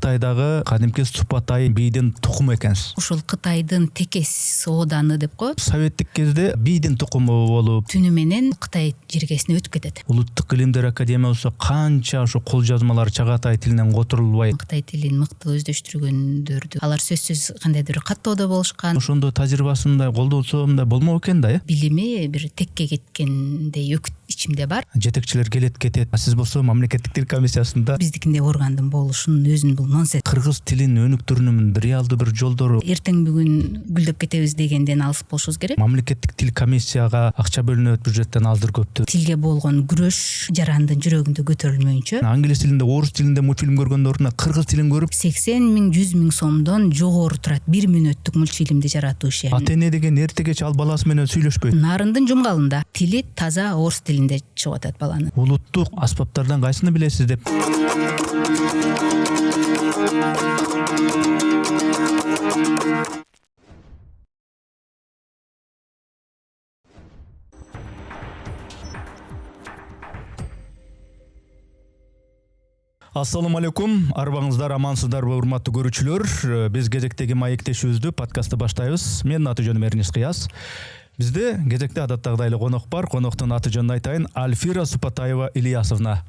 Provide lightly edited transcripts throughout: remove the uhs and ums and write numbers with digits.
Кытайдагы кадимки Супатай бийдин тукуму экенсиз. Ушул Кытайдын текес ооданы деп коет. Советтик кезде бийдин тукуму болуп, Түнү менен Кытай жергесине өтүп кетет. Улуттук илимдер академиясы канча ушу кол жазмалар Чагатай тилинен которулбай, Кытай тилин мыкты өздөштүргөндөрдү алар сөзсүз кандайдыр каттоодо болушкан. ошондо тажрыйбасында колдонсомда болмок экен да. Билими бир текке кеткендей өкүт ичимде бар. Жетекчилер келет кетет. Сиз болсо мамлекеттик тил комиссиясында Биздикинде органдын болушунун өзүн бул нонсенс. кыргыз тилин өнүктүрүүнүн реалдуу бир жолдору. Эртең бүгүн гүлдөп кетебиз дегенден алыс болушубуз керек. Мамлекеттик тил комиссияга акча бөлүнөт бюджеттен азыр көптү. Тилге болгон күрөш жарандын жүрөгүндө көтөрүлмөйүнчө Англис тилинде, орус тилинде мультфильм көргөндөрдүн ордуна кыргыз тилин көрүп, 80 миң 100 миң сомдон жогору турат 1 мүнөттүк мультфильмди жаратуу иши. ата эне деген эртегече ал баласы менен сүйлөшпөйт. Нарындын жумгалында тили таза орус тилинде чыгып атат баланын. Улуттук аспаптардан кайсыны билесиз деп. Ассаламу алейкум, арбаңыздар амансыздарбы урматтуу көрүүчүлөр. Биз кезектеги маектешүүбүздү подкастты баштайбыз. Менин аты жөнүм Эрнис Кыяз. Бизде кезекте адаттагыдай эле конок бар. Коноктун аты жөнүн айтайын. Альфира Супатаева Ильясовна.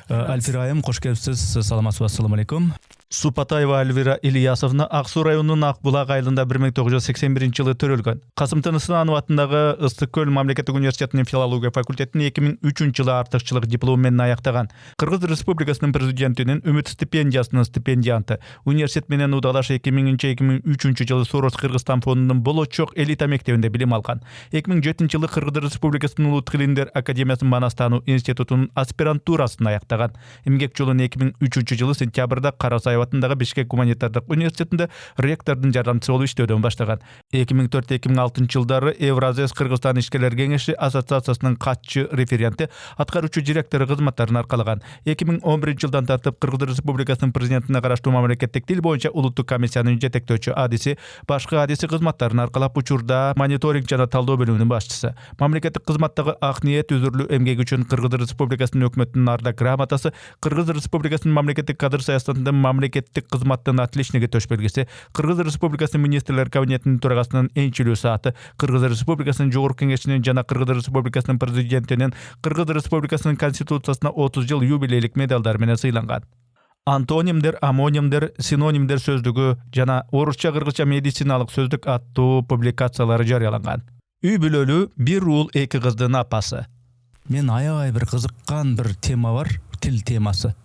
Альфира айым, кош келипсиз. Саламатсызбы? Ассаламу алейкум. Супатаева Альфира Ильясовна Ак Суу районунун Ак Булак айылында 1981-жылы төрөлгөн. Касым Тынысанов атындагы Ыстык көл мамлекеттик университетинин филология факультетин 2003-жылы артыкчылык диплому менен аяктаган. Кыргыз Республикасынын президентинин Үмүт стипендиясынын стипендианты. Университет менен удалаш 2000-2003-жылы Сорос Кыргызстан фондунун болочок элита мектебинде билим алган. 2007-жылы Кыргыз Республикасынын Улуттук илимдер академиясынын Манастануу институтунун аспирантурасын аяктаган. Эмгек жолун 2003-жылы сентябрда Карасай атындагы Бишкек гуманитардык университетинде ректордун жардамчысы болуп иштөөдөн баштаган. 2004-2006 жылдары Евразес Кыргызстан ишкерлер кеңеши ассоциациясынын катчы референти, аткаруучу директору кызматтарын аркалаган. 2011 жылдан тартып Кыргыз Республикасынын президентине караштуу мамлекеттик тил боюнча улуттук комиссиянын жетектөөчү адиси, башкы адиси кызматтарын аркалап учурда мониторинг жана талдоо бөлүмүнүн башчысы. Мамлекеттик кызматтагы ак ниет үзүрлүү эмгеги үчүн Кыргыз Республикасынын өкмөтүнүн ардак грамотасы, Кыргыз Республикасынын мамлекеттик кадр саясатында мамлекеттик кызматтын отличниги төш белгиси, Кыргыз Республикасынын министрлер кабинетинин төрагасынын энчилүү сааты, Кыргыз Республикасынын жогорку кеңешинин жана Кыргыз Республикасынын президентинин Кыргыз Республикасынын конституциясына 30 жыл юбилейлик медалдар менен сыйланган. Антонимдер, амонимдер, синонимдер сөздүгү жана орусча кыргызча медициналык сөздүк аттуу публикациялары жарыяланган. Үй бүлөлүү бир уул эки кыздын апасы. Мен аябай бир кызыккан бир тема бар, тил темасы.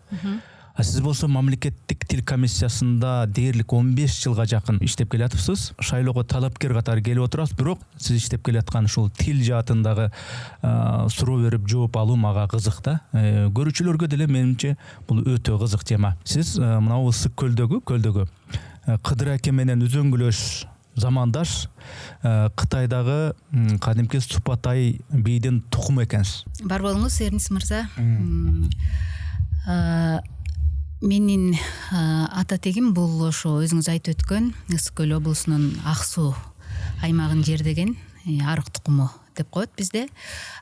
Сиз болсо мамлекеттик тил комиссиясында дээрлик 15 жылга жакын иштеп келатыпсыз. Шайлоого талапкер катары келип отурасыз, бирок сиз иштеп келаткан ушул тил жаатындагы суроо берип жооп алуу мага кызык да. Көрүүчүлөргө деле менимче бул өтө кызык тема. Сиз мына Ысык көлдөгү Кыдыр аке менен үзөңгүлөш замандаш Кытайдагы кадимки Супатай бийдин тукуму экенсиз. Бар болуңуз, Эрнис мырза. Менин ата тегим бул ошо өзүңүз айтып өткөн Ысык көл облусунун Ак Суу аймагын жердеген арык тукуму деп коет бизде.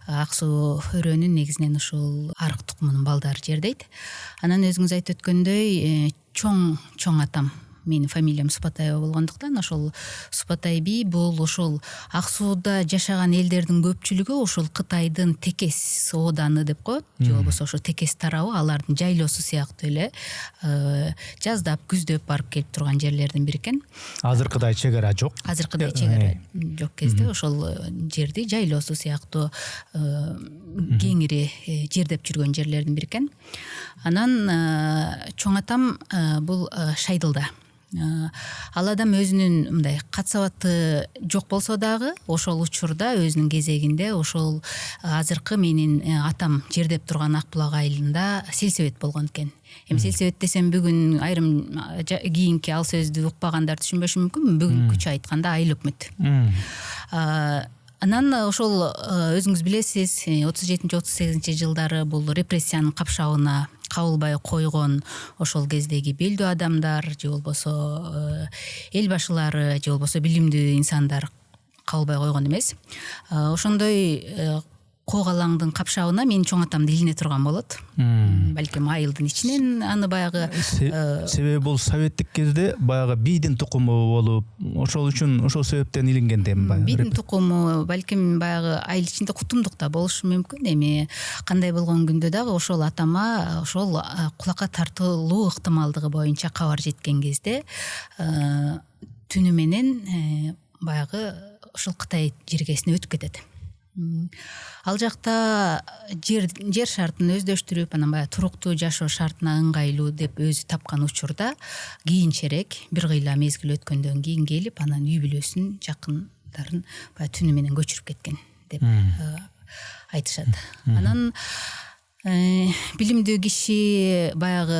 Ак Суу өрөөнүн негизинен ушул арык тукумунун балдары жердейт. Анан өзүңүз айтып өткөндөй чоң атам, менин фамилиям Супатаева болгондуктан ошол Супатай би бул ошол Ак Сууда жашаган элдердин көпчүлүгү ошол Кытайдын текес ооданы деп коет, же болбосо ошо текес тарабы, алардын жайлоосу сыяктуу эле жаздап, күздөп барып келип турган жерлердин бири экен. Азыркыдай чегара жок. Азыркыдай чегара жок кезде ошол жерди жайлоосу сыяктуу кеңири жердеп жүргөн жерлердин бири экен. Анан чоң атам бул Шайдылда. Ал адам өзүнүн мындай кат сабаты жок болсо дагы ошол учурда өзүнүн кезегинде ошол азыркы менин атам жердеп турган Ак Булак айылында сельсовет болгон экен. Эми сельсовет десем бүгүн айрым кийинки ал сөздү укпагандар түшүнбөшү мүмкүн. Бүгүнкүчө айтканда айыл өкмөт. Анан ошол өзүңүз билесиз 37-38 жылдары бул репрессиянын капшабына кабылбай койгон ошол кездеги белдүү адамдар, же болбосо эл башылары, же болбосо билимдүү инсандар кабылбай койгон эмес. Ошондой когалаңдын капшабына менин чоң атамды илине турган болот. Балким айылдын ичинен аны баягы себеби бул советтик кезде баягы бийдин тукуму болуп, ошол үчүн ошол себептен илинген дейм баягы. Бийдин тукуму балким баягы айыл ичинде кутумдук да болушу мүмкүн. Эми кандай болгон күндө дагы ошол атама ошол кулакка тартылуу ыктымалдыгы боюнча кабар жеткен кезде түнү менен баягы ошол Кытай жергесине өтүп кетет. Ал жакта жер шартын өздөштүрүп, анан баягы туруктуу жашоо шартына ыңгайлуу деп өзү тапкан учурда кийинчерээк бир кыйла мезгил өткөндөн кийин келип, анан үй бүлөсүн, жакындарын баягы түнү менен көчүрүп кеткен деп айтышат. Анан билимдүү киши баягы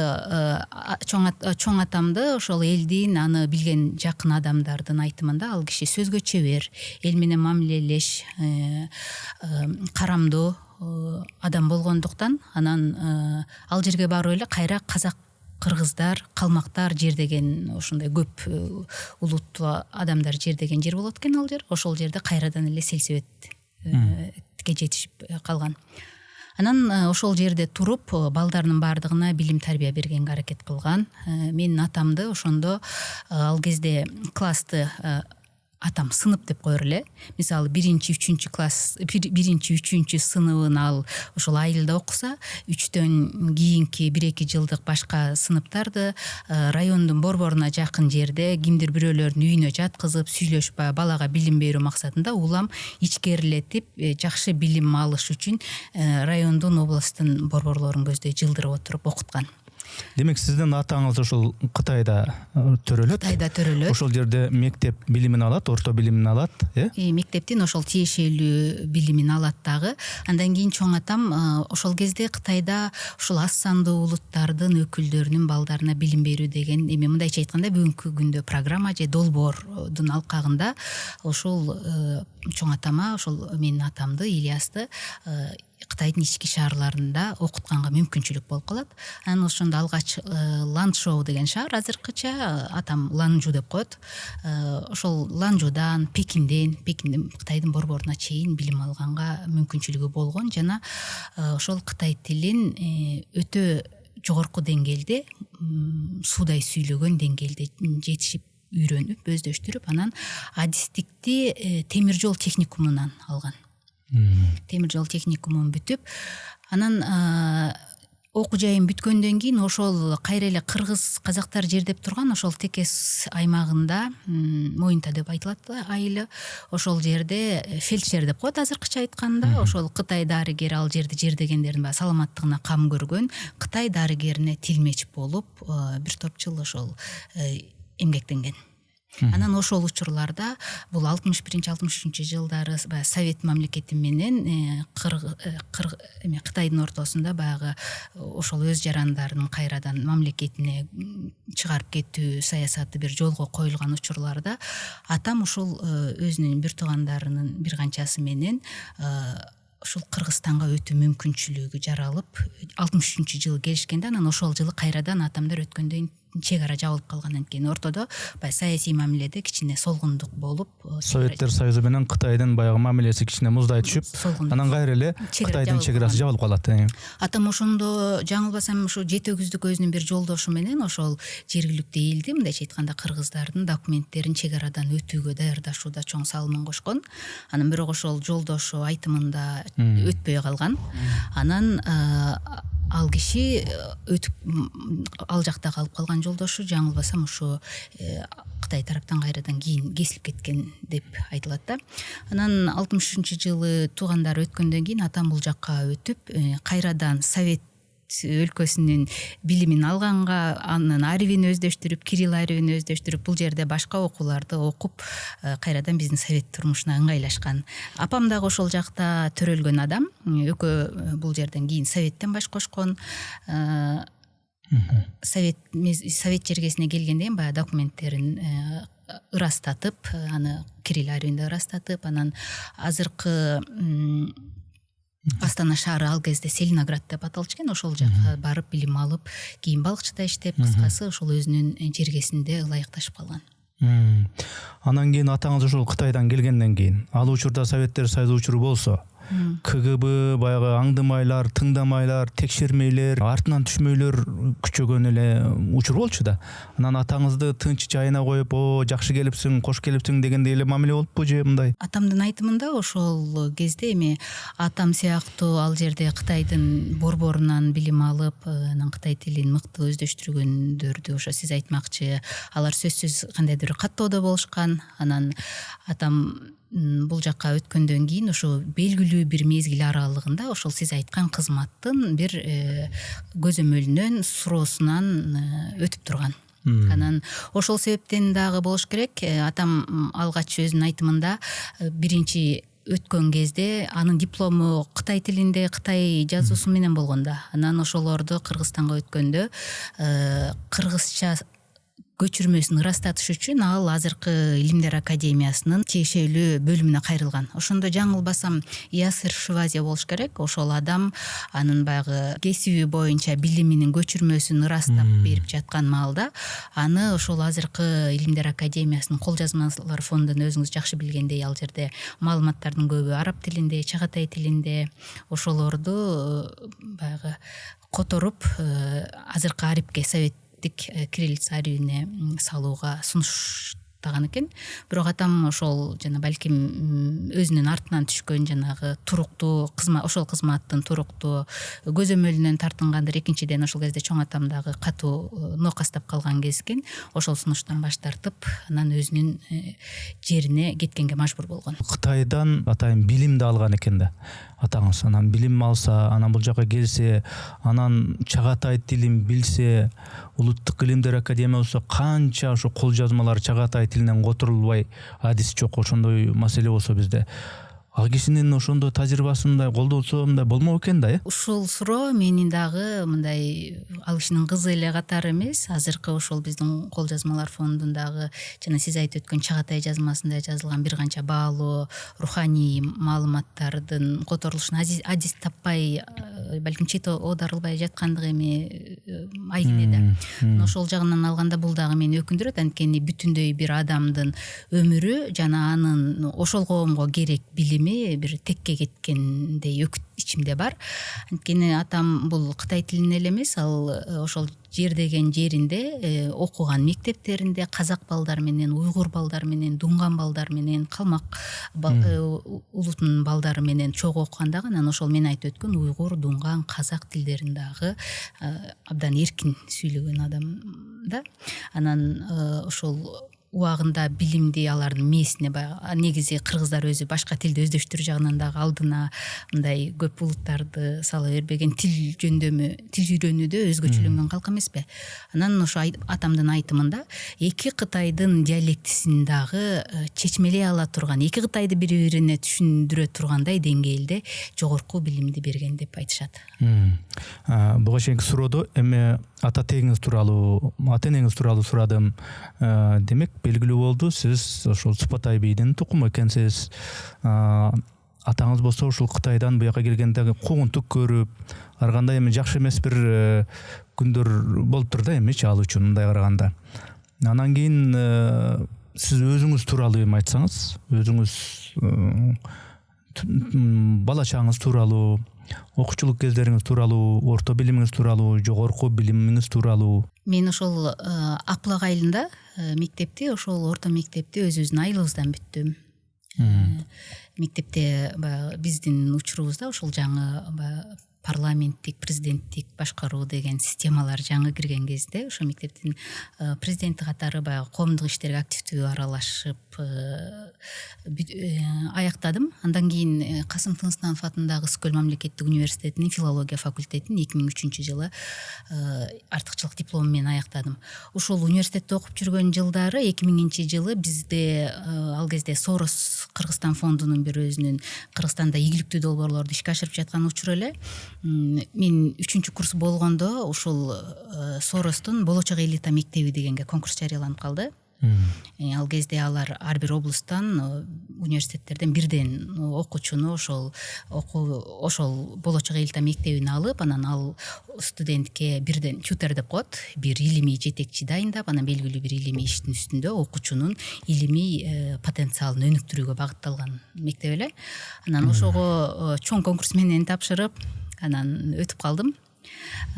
чоң атамды ошол элдин аны билген жакын адамдардын айтымында ал киши сөзгө чебер, эл менен мамилелеш, карамдуу адам болгондуктан анан ал жерге барып эле кайра казак, кыргыздар, калмактар жер деген ошондой көп улуттуу адамдар жер деген жер болот экен ал жер. Ошол жерде кайрадан эле селсебетке жетишип калган. Анан ошол жерде туруп балдарынын баардыгына билим тарбия бергенге аракет кылган. Менин атамды ошондо ал кезде классты атам сынып деп коер эле. Мисалы 1-3 класс, 1-3 сыныбын ал ошол айылда окуса, 3төн кийинки 1-2 жылдык башка сыныптарды райондун борборуна жакын жерде кимдир бирөөлөрдүн үйүнө жаткызып, сүйлөшүп балага билим берүү максатында улам ичкерилетип, жакшы билим алыш үчүн райондун, областтын борборлорун көздөй жылдырып отуруп окуткан. Демек сиздин атаңыз ошол Кытайда төрөлөт. Кытайда төрөлөт. Ошол жерде мектеп билимин алат, орто билимин алат, мектептин ошол тиешелүү билимин алат дагы. Андан кийин чоң атам ошол кезде Кытайда ошол аз сандуу улуттардын өкүлдөрүнүн балдарына билим берүү деген, эми мындайча айтканда бүгүнкү күндө программа же долбоордун алкагында ошол чоң атама, ошол менин атамды Ильясты Кытайдын ички шаарларында окутканга мүмкүнчүлүк болуп калат. Анан ошондо алгач Ланчжоу деген шаар, азыркыча атам Ланчжу деп коет. Ошол Ланчжудан, Пекинден Кытайдын борборуна чейин билим алганга мүмкүнчүлүгү болгон жана ошол Кытай тилин өтө жогорку деңгээлде, суудай сүйлөгөн деңгээлде жетишип, үйрөнүп, өздөштүрүп, анан адистикти темир жол техникумунан алган. Темир жол техникумун бүтүп, анан окуу жайын бүткөндөн кийин ошол кайра эле кыргыз, казактар жердеп турган ошол Текес аймагында, Моюнта деп айтылат айылы, ошол жерде фельдшер деп коет азыркыча айтканда, ошол Кытай дарыгери ал жерде жердегендердин саламаттыгына кам көргөн Кытай дарыгерине тилмеч болуп, бир топ жыл ошол эмгектенген. Анан ошол учурларда бул 61-63 жылдары Совет мамлекети менен Кытайдын ортосунда баягы ошол өз жарандарын кайрадан мамлекетине чыгарып кетүү саясаты бир жолго коюлган учурларда атам ошол өзүнүн бир туугандарынын бир канчасы менен ошол Кыргызстанга өтүү мүмкүнчүлүгү жаралып, 63-жылы келишкенде, анан ошол жылы кайрадан атамдар өткөндөн чек ара жабылып калгандан кийин ортодо баягы саясий мамиледе кичине солгундук болуп, Советтер Союзу менен Кытайдын баягы мамилеси кичине муздай түшүп, анан кайра эле Кытайдын чек арасы жабылып калат. Атам ошондо жаңылбасам ошо 7-9 өзүнүн бир жолдошу менен ошол жергиликтүү элди, мындайча айтканда кыргыздардын документтерин чек арадан өтүүгө даярдашууда чоң салымын кошкон. Анан бирок ошол жолдошу айтымында өтпөй калган. Анан ал киши өтүп ал жакта калып калган жолдошу жаңылбасам ошо Кытай тараптан кайрадан кийин кесилип кеткен деп айтылат да. Анан 63-жылы туугандары өткөндөн кийин атам бул жакка өтүп, кайрадан Совет өлкөсүнүн билимин алганга, анын арибин өздөштүрүп, кирилл арибин өздөштүрүп, бул жерде башка окууларды окуп, кайрадан биздин совет турмушуна ыңгайлашкан. Апам дагы ошол жакта төрөлгөн адам, экөө бул жерден кийин советтен баш кошкон. Совет жергесине келгенде баягы документтерин ырастатып, аны кирилл арибинде ырастатып, анан азыркы Астана шаары ал кезде Селиноград деп аталчу экен, ошол жакка барып билим алып, кийин балыкчыда иштеп, кыскасы ошол өзүнүн жергесинде ылайыкташып калган. Анан кийин атаңыз ошол Кытайдан келгенден кийин, ал учурда Советтер Союзу учуру болсо, КГБ баягы аңдымайлар, тыңдамайлар, текшермейлер, артынан түшмөйлөр күчөгөн эле учур болчу да. Анан атаңызды тынч жайына коюп, "О, жакшы келипсиң, кош келипсиң" дегендей эле мамиле болуппу же мындай? Атамдын айтымында ошол кезде эми атам сыяктуу ал жерде Кытайдын борборунан билим алып, анан Кытай тилин мыкты өздөштүргөндөрдү ошо сиз айтмакчы, алар сөзсүз кандайдыр бир каттоодо болушкан. Анан атам бул жакка өткөндөн кийин ошо белгилүү бир мезгил аралыгында ошол сиз айткан кызматтын бир көзөмөлүнөн, суроосунан өтүп турган. Анан ошол себептен дагы болуш керек. Атам алгач өзүнүн айтымында биринчи өткөн кезде анын диплому Кытай тилинде, Кытай жазуусу менен болгон да. Анан ошолорду Кыргызстанга өткөндө кыргызча көчүрмөсүн ырастатыш үчүн ал азыркы Илимдер академиясынын тиешелүү бөлүмүнө кайрылган. Ошондо жаңылбасам Ясир Шывазия болуш керек. Ошол адам анын баягы кесиби боюнча билиминин көчүрмөсүн ырастап берип жаткан маалда аны ошол азыркы Илимдер академиясынын кол жазмалар фондунун өзүңүз жакшы билгендей ал жерде маалыматтардын көбү араб тилинде, чагатай тилинде. Ошолорду баягы которуп азыркы арипке кириллица арийине салууга сунуштаган экен. Бирок атам ошол жана балким өзүнүн артынан түшкөн жанагы туруктуу кызмат, ошол кызматтын туруктуу көзөмөлүнөн тартынгандыр. Экинчиден ошол кезде чоң атам дагы катуу нокастап калган кез экен. Ошол сунуштан баш тартып, анан өзүнүн жерине кеткенге мажбур болгон. Кытайдан атайын билимди алган экен да. Атаңыз анан билим алса, анан бул жака келсе, анан чагатай тилин билсе, улуттук илимдер академия болсо канча ошо кол жазмалар чагатай тилинен которулбай адис жок, ошондой маселе болсо бизде. Ал кишинин ошондой тажрыйбасындай колдонсо мындай болмок экен да, Ушул суроо менин дагы мындай ал кишинин кызы эле катары эмес, азыркы ошол биздин кол жазмалар фондундагы жана сиз айтып өткөн чагатай жазмасында жазылган бир канча баалуу руханий маалыматтардын которулушуна адис таппай, балким чет оодарылбай жаткандыгы эми айгин да. Ошол жагынан алганда бул дагы мени өкүндүрөт, анткени бүтүндөй бир адамдын өмүрү жана анын ошол коомго керек билими бир текке кеткендей өкүт ичимде бар. Анткени атам бул Кытай тилин эле эмес, ал ошол жер деген жеринде окуган мектептеринде казак балдар менен, уйгур балдар менен, дунган балдар менен, калмак улутунун балдары менен чогуу окуган дагы. Анан ошол мен айтып өткөн уйгур, дунган, казак тилдерин дагы абдан эркин сүйлөгөн адам да. Анан ошол убагында билимди алардын мээсине негизи кыргыздар өзү башка тилди өздөштүрүү жагынан дагы алдына мындай көп улуттарды сала бербеген, тил үйрөнүүдө өзгөчөлөнгөн калк эмеспи. Анан ошо атамдын айтымында эки Кытайдын диалектисин дагы чечмелей ала турган, эки Кытайды бири бирине түшүндүрө тургандай деңгээлде жогорку билимди берген деп айтышат. Буга чейинки суроодо эми ата тегиңиз тууралуу, ата энеңиз тууралуу сурадым. Демек белгилүү болду, сиз ошол Супатай бийдин тукуму экенсиз. Атаңыз болсо ушул Кытайдан буяка келгенде куугунтук көрүп, ар кандай эми жакшы эмес бир күндөр болуптур да эмичи ал үчүн мындай караганда. Анан кийин сиз өзүңүз тууралуу эми айтсаңыз, өзүңүз бала чагыңыз тууралуу, окуучулук кездериңиз тууралуу, орто билимиңиз тууралуу, жогорку билимиңиз тууралуу. Мен ошол Аплак айылында мектепти, ошол орто мектепти өзүбүздүн айылыбыздан бүттүм. Мектепте биздин учурубузда ошол жаңы парламенттик, президенттик башкаруу деген системалар жаңы кирген кезде ошо мектептин президенти катары баягы коомдук иштерге активдүү аралашып аяктадым. Андан кийин Касым Тыныстанов атындагы Скөл мамлекеттик университетинин филология факультетин 2003-жылы артыкчылык диплому менен аяктадым. Ошол университетте окуп жүргөн жылдары 2000-жылы бизде ал кезде Сорос Кыргызстан фондунун бир өзүнүн Кыргызстанда ийгиликтүү долбоорлорду ишке ашырып жаткан учуру эле. Мен 3-курс болгондо ушул Соростун болочок элита мектеби дегенге конкурс жарыяланып калды. Ал кезде алар ар бир облустан университеттерден бирден окуучуну ошол болочок эл та мектебине алып, анан ал студентке бирден тьютер деп коет, бир илимий жетекчи дайындап, анан белгилүү бир илимий иштин үстүндө окуучунун илимий потенциалын өнүктүрүүгө багытталган мектеп эле. Анан ошого чоң конкурс менен тапшырып, анан өтүп калдым.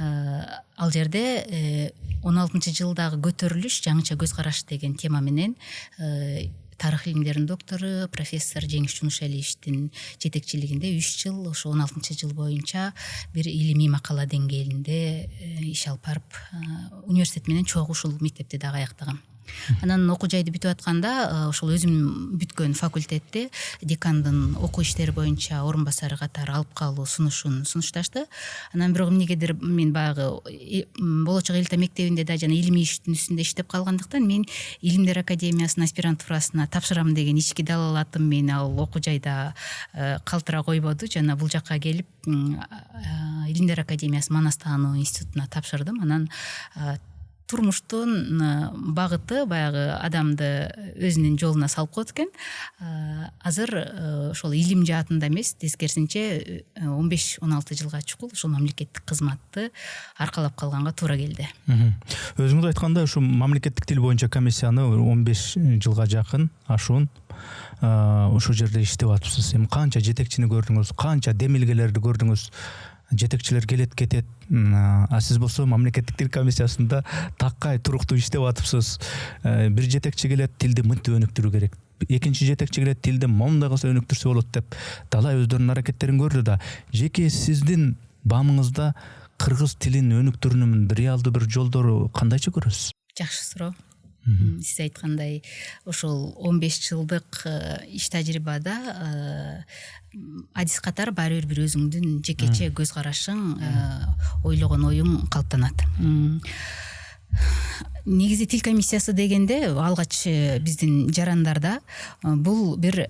Ал жерде 16-жылдагы көтөрүлүш жаңыча көз караш деген тема менен тарых илимдеринин доктору профессор Жеңиш Жунушалиевичтин жетекчилигинде 3 жыл ошо 16-жыл боюнча бир илимий макала деңгээлинде иш алып барып, университет менен чогуу ушул мектепти дагы аяктагам. Анан окуу жайды бүтүп атканда ошол өзүм бүткөн факультетте декандын окуу иштери боюнча орун басары катары алып калуу сунушун сунушташты. Анан бирок эмнегедир мен баягы болочок эл та мектебинде да жана илимий иштин үстүндө иштеп калгандыктан мен Илимдер академиясынын аспирантурасына тапшырам деген ички далалатым мени ал окуу жайда калтыра койбоду. Жана бул жакка келип Илимдер академиясы Манастаану институтуна тапшырдым. Анан турмуштун багыты баягы адамды өзүнүн жолуна салып коет экен. Азыр ошол илим жаатында эмес, тескерисинче 15-16 жылга чукул ошол мамлекеттик кызматты аркалап калганга туура келди. Өзүңүз айткандай, ушу мамлекеттик тил боюнча комиссияны 15 жылга жакын ашуун ошол жерде иштеп атыпсыз. Эми канча жетекчини көрдүңүз, канча демилгелерди көрдүңүз? Жетекчилер келет кетет, а сиз болсо мамлекеттик тил комиссиясында таккай туруктуу иштеп атыпсыз. Бир жетекчи келет, тилди мынтип өнүктүрүү керек. Экинчи жетекчи келет, тилди моундай кылса өнүктүрсө болот деп далай өздөрүнүн аракеттерин көрдү да. Жеке сиздин баамыңызда кыргыз тилин өнүктүрүүнүн реалдуу бир жолдору кандайча көрөсүз? Жакшы суроо. Сиз айткандай, ошол 15 жылдык иш тажрыйбада адис катары баары бир өзүңдүн жекече көз карашың, ойлогон оюң калыптанат. Негизи тил комиссиясы дегенде алгач биздин жарандарда бул бир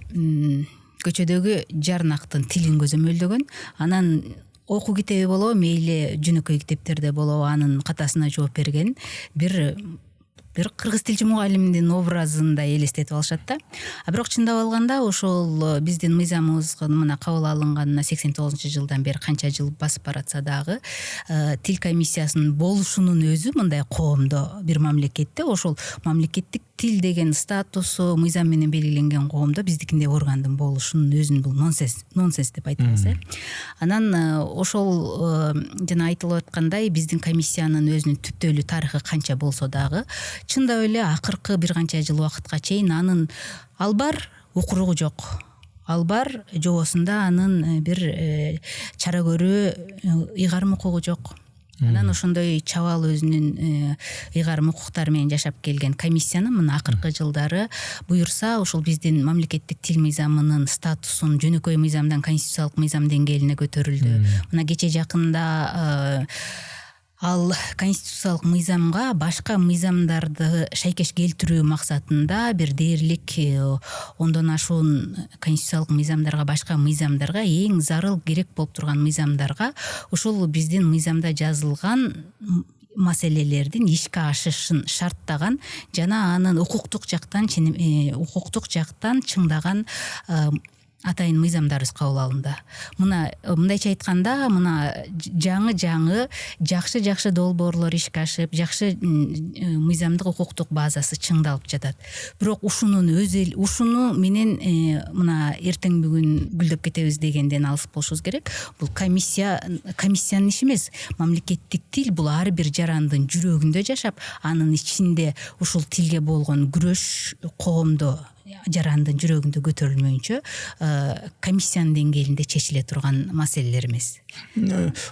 көчөдөгү жарнактын тилин көзөмөлдөгөн, анан окуу китеби болобу, мейли жөнөкөй китептерде болобу, анын катасына жооп берген бир кыргыз тилчи мугалимдин образында элестетип алышат да. Бирок чындап алганда ошол биздин мыйзамыбызга мына кабыл алынганына 89-жылдан бери канча жыл басып баратса дагы тил комиссиясынын болушунун өзү мындай коомдо, бир мамлекетте ошол мамлекеттик тил деген статусу мыйзам менен белгиленген коомдо биздикиндей органдын болушунун өзүн бул нонсенс деп айтабыз. Анан ошол жана айтылып аткандай биздин комиссиянын өзүнүн түптөлүү тарыхы канча болсо дагы чындап эле акыркы бир канча жыл убакытка чейин анын албар укуругу жок. Албар жобосунда анын бир чара көрүү ыйгарым укугу жок. Анан ошондой чабал өзүнүн ыйгарым укуктары менен жашап келген комиссияны мына акыркы жылдары буюрса ошол биздин мамлекеттик тил мыйзамынын статусун жөнөкөй мыйзамдан конституциялык мыйзам деңгээлине көтөрүлдү. Мына кече жакында ал конституциялык мыйзамга башка мыйзамдарды шайкеш келтирүү максатында бир дээрлик 10дон ашуун конституциялык мыйзамдарга, башка мыйзамдарга, эң зарыл керек болуп турган мыйзамдарга ошол биздин мыйзамда жазылган маселелердин ишке ашышын шарттаган жана анын укуктук жактан чыңдаган атайын мыйзамдарыбыз кабыл алынды. Мындайча айтканда, мына жаңы жакшы долбоорлор ишке ашып, жакшы мыйзамдык укуктук базасы чыңдалып жатат. Бирок ушуну менен мына эртең бүгүн гүлдөп кетебиз дегенден алыс болушубуз керек. Бул комиссиянын иши эмес. Мамлекеттик тил бул ар бир жарандын жүрөгүндө жашап, анын ичинде ушул тилге болгон күрөш коомдо жарандын жүрөгүндө көтөрүлмөйүнчө комиссиянын деңгээлинде чечиле турган маселелер эмес.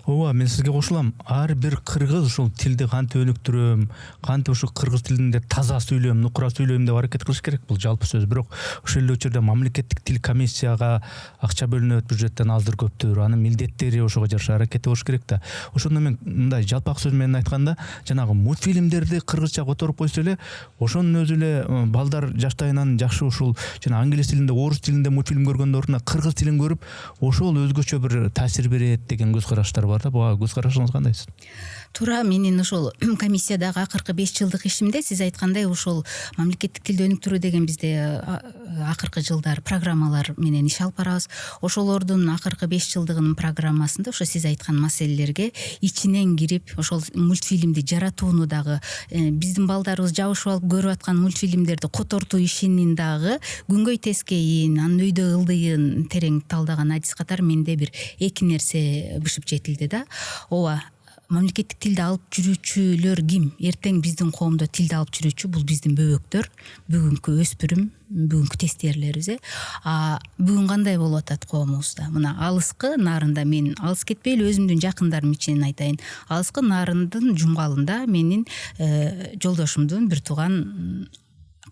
Ооба, мен сизге кошулам. Ар бир кыргыз ушул тилди кантип өнүктүрөм, кантип ушу кыргыз тилинде таза сүйлөйм, нукура сүйлөйм деп аракет кылыш керек. Бул жалпы сөз. Бирок ошол эле учурда мамлекеттик тил комиссияга акча бөлүнөт, бюджеттен аздыр көптүр, анын милдеттери ошого жараша аракет болуш керек да. Ошондо мен мындай жалпак сөз менен айтканда, жанагы мультфильмдерди кыргызча которуп койсо эле, ошонун өзү эле балдар жаштайынан жакшы жакшы ушул жана англис тилинде, орус тилинде мультфильм көргөндөн ордуна кыргыз тилин көрүп, ошол өзгөчө бир таасир берет деген көз караштар бар да. Буга көз карашыңыз кандай? Туура, менин ошол комиссиядагы акыркы 5 жылдык ишимде сиз айткандай ошол мамлекеттик тилди өнүктүрүү деген бизде акыркы жылдар программалар менен иш алып барабыз. Ошолордун акыркы 5 жылдыгынын программасында ошо сиз айткан маселелерге ичинен кирип, ошол мультфильмди жаратууну дагы биздин балдарыбыз жабышып алып көрүп аткан мультфильмдерди котортуу ишинин дагы күнгөй тескейин, анын өйдө ылдыйын терең талдаган адис катары менде бир 2 нерсе бышып жетилди да. Ооба, мамлекеттик тилди алып жүрүүчүлөр ким? Эртең биздин коомдо тилди алып жүрүүчү бул биздин бөбөктөр, бүгүнкү өспүрүм, бүгүнкү тестиерлерибиз. Бүгүн кандай болуп атат коомубузда? Мына алыскы нарында, мен алыс кетпей эле өзүмдүн жакындарым үчүн айтайын. Алыскы нарындын жумгалында менин жолдошумдун, бир тууган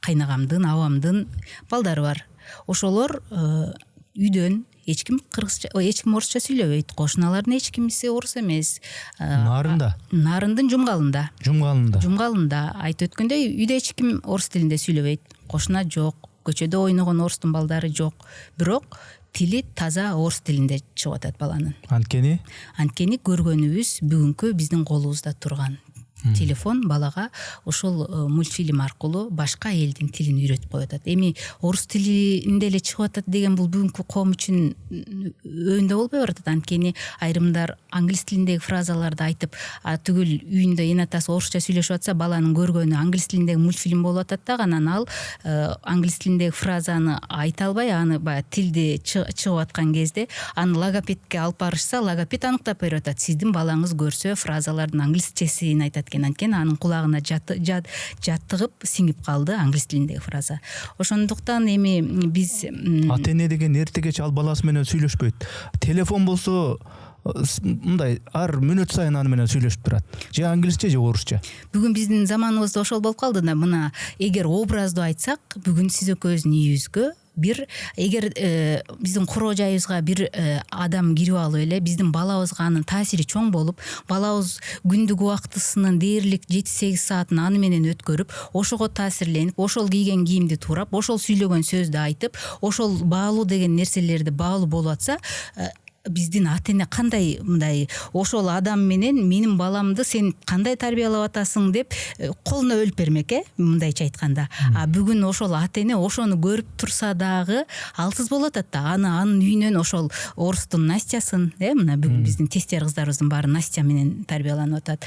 кайнагамдын, абамдын балдары бар. Ошолор үйдөн эч ким орусча сүйлөбөйт. Кошуналардын эч кимиси орус эмес. Нарында? Нарындын жумгалында. Жумгалында айтып өткөндөй, үйдө эч ким орус тилинде сүйлөбөйт. Кошуна жок, көчөдө ойногон орустун балдары жок. Бирок тили таза орус тилинде чыгып атат баланын. Анткени көргөнүбүз бүгүнкү биздин колубузда турган телефон балага ошол мультфильм аркылуу башка элдин тилин үйрөтүп коюп атат. Эми орус тилинде эле чыгып атат деген бул бүгүнкү коом үчүн өндө болбой баратат. Анткени айрымдар англис тилиндеги фразаларды айтып, түгүл үйүндө эне атасы орусча сүйлөшүп атса, баланын көргөнү англис тилиндеги мультфильм болуп атат да, анан ал англис тилиндеги фразаны айта албай, аны баягы тилди чыгып аткан кезде аны логопедке алып барышса, логопед аныктап берип атат. Сиздин балаңыз көрсө фразалардын англисчесин айтат. Анткени анын кулагына жаттыгып сиңип калды англис тилиндеги фраза. Ошондуктан эми биз ата-эне деген эртегеч ал баласы менен сүйлөшпөйт. Телефон болсо мындай ар мүнөт сайын аны менен сүйлөшүп турат. Же англисче, же орусча. Бүгүн биздин заманыбызда ошол болуп калды да. Мына эгер образдуу айтсак, бүгүн сиз экөөбүздүн үйүбүзгө эгер биздин короо жайыбызга бир адам кирип алып эле биздин балабызга анын таасири чоң болуп, балабыз күндүк убактысынын дээрлик 7-8 саатын аны менен өткөрүп, ошого таасирленип, ошол кийген кийимди туурап, ошол сүйлөгөн сөздү айтып, ошол баалуу деген нерселерди баалуу болуп атса, биздин ата-эне кандай мындай ошол адам менен менин баламды сен кандай тарбиялап атасың деп колуна өлүп бермек, мындайча айтканда. Бүгүн ошол ата-эне ошону көрүп турса дагы алсыз болуп атат да. Анын үйүнөн ошол орустун Настясын, мына бүгүн биздин тестер кыздарыбыздын баары Настя менен тарбияланып атат.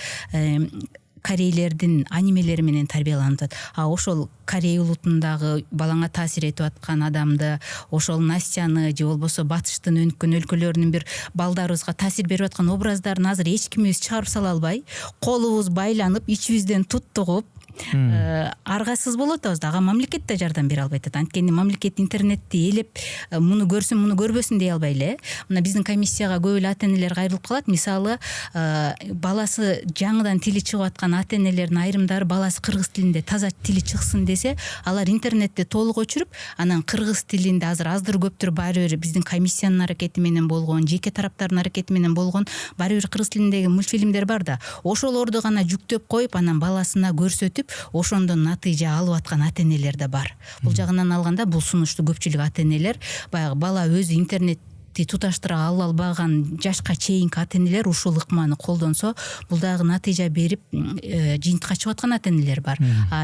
Корейлердин анимелери менен тарбияланып атат. Ошол Корей улутундагы балаңа таасир этип аткан адамды, ошол Настяны же болбосо батыштын өнүккөн өлкөлөрүнүн бир балдарыбызга таасир берип аткан образдарын азыр эч кимибиз чыгарып сала албай, колубуз байланып, ичибизден туттугуп, аргасыз болуп атабыз да. Мамлекет да жардам бере албай атат. Анткени мамлекет интернетти ээлеп, муну көрсүн, муну көрбөсүн дей албай эле. Мына биздин комиссияга көп эле ата-энелер кайрылып калат. Мисалы, баласы жаңыдан тили чыгып аткан ата-энелердин айрымдары баласы кыргыз тилинде таза тили чыксын десе, алар интернетти толук өчүрүп, анан кыргыз тилинде азыр аздыр көптүр баары бир биздин комиссиянын аракети менен болгон, жеке тараптардын аракети менен болгон баары бир кыргыз тилиндеги мультфильмдер бар да. Ошолорду гана жүктөп коюп, анан баласына көрсөтүп, ошондон натыйжа алып аткан ата-энелер да бар. Бул жагынан алганда бул сунушту көпчүлүк ата-энелер, баягы бала өзү интернет туташтыра ала албаган жашка чейинки ата-энелер ушул ыкманы колдонсо, бул дагы натыйжа берип жыйынтыкка чыгып аткан ата-энелер бар.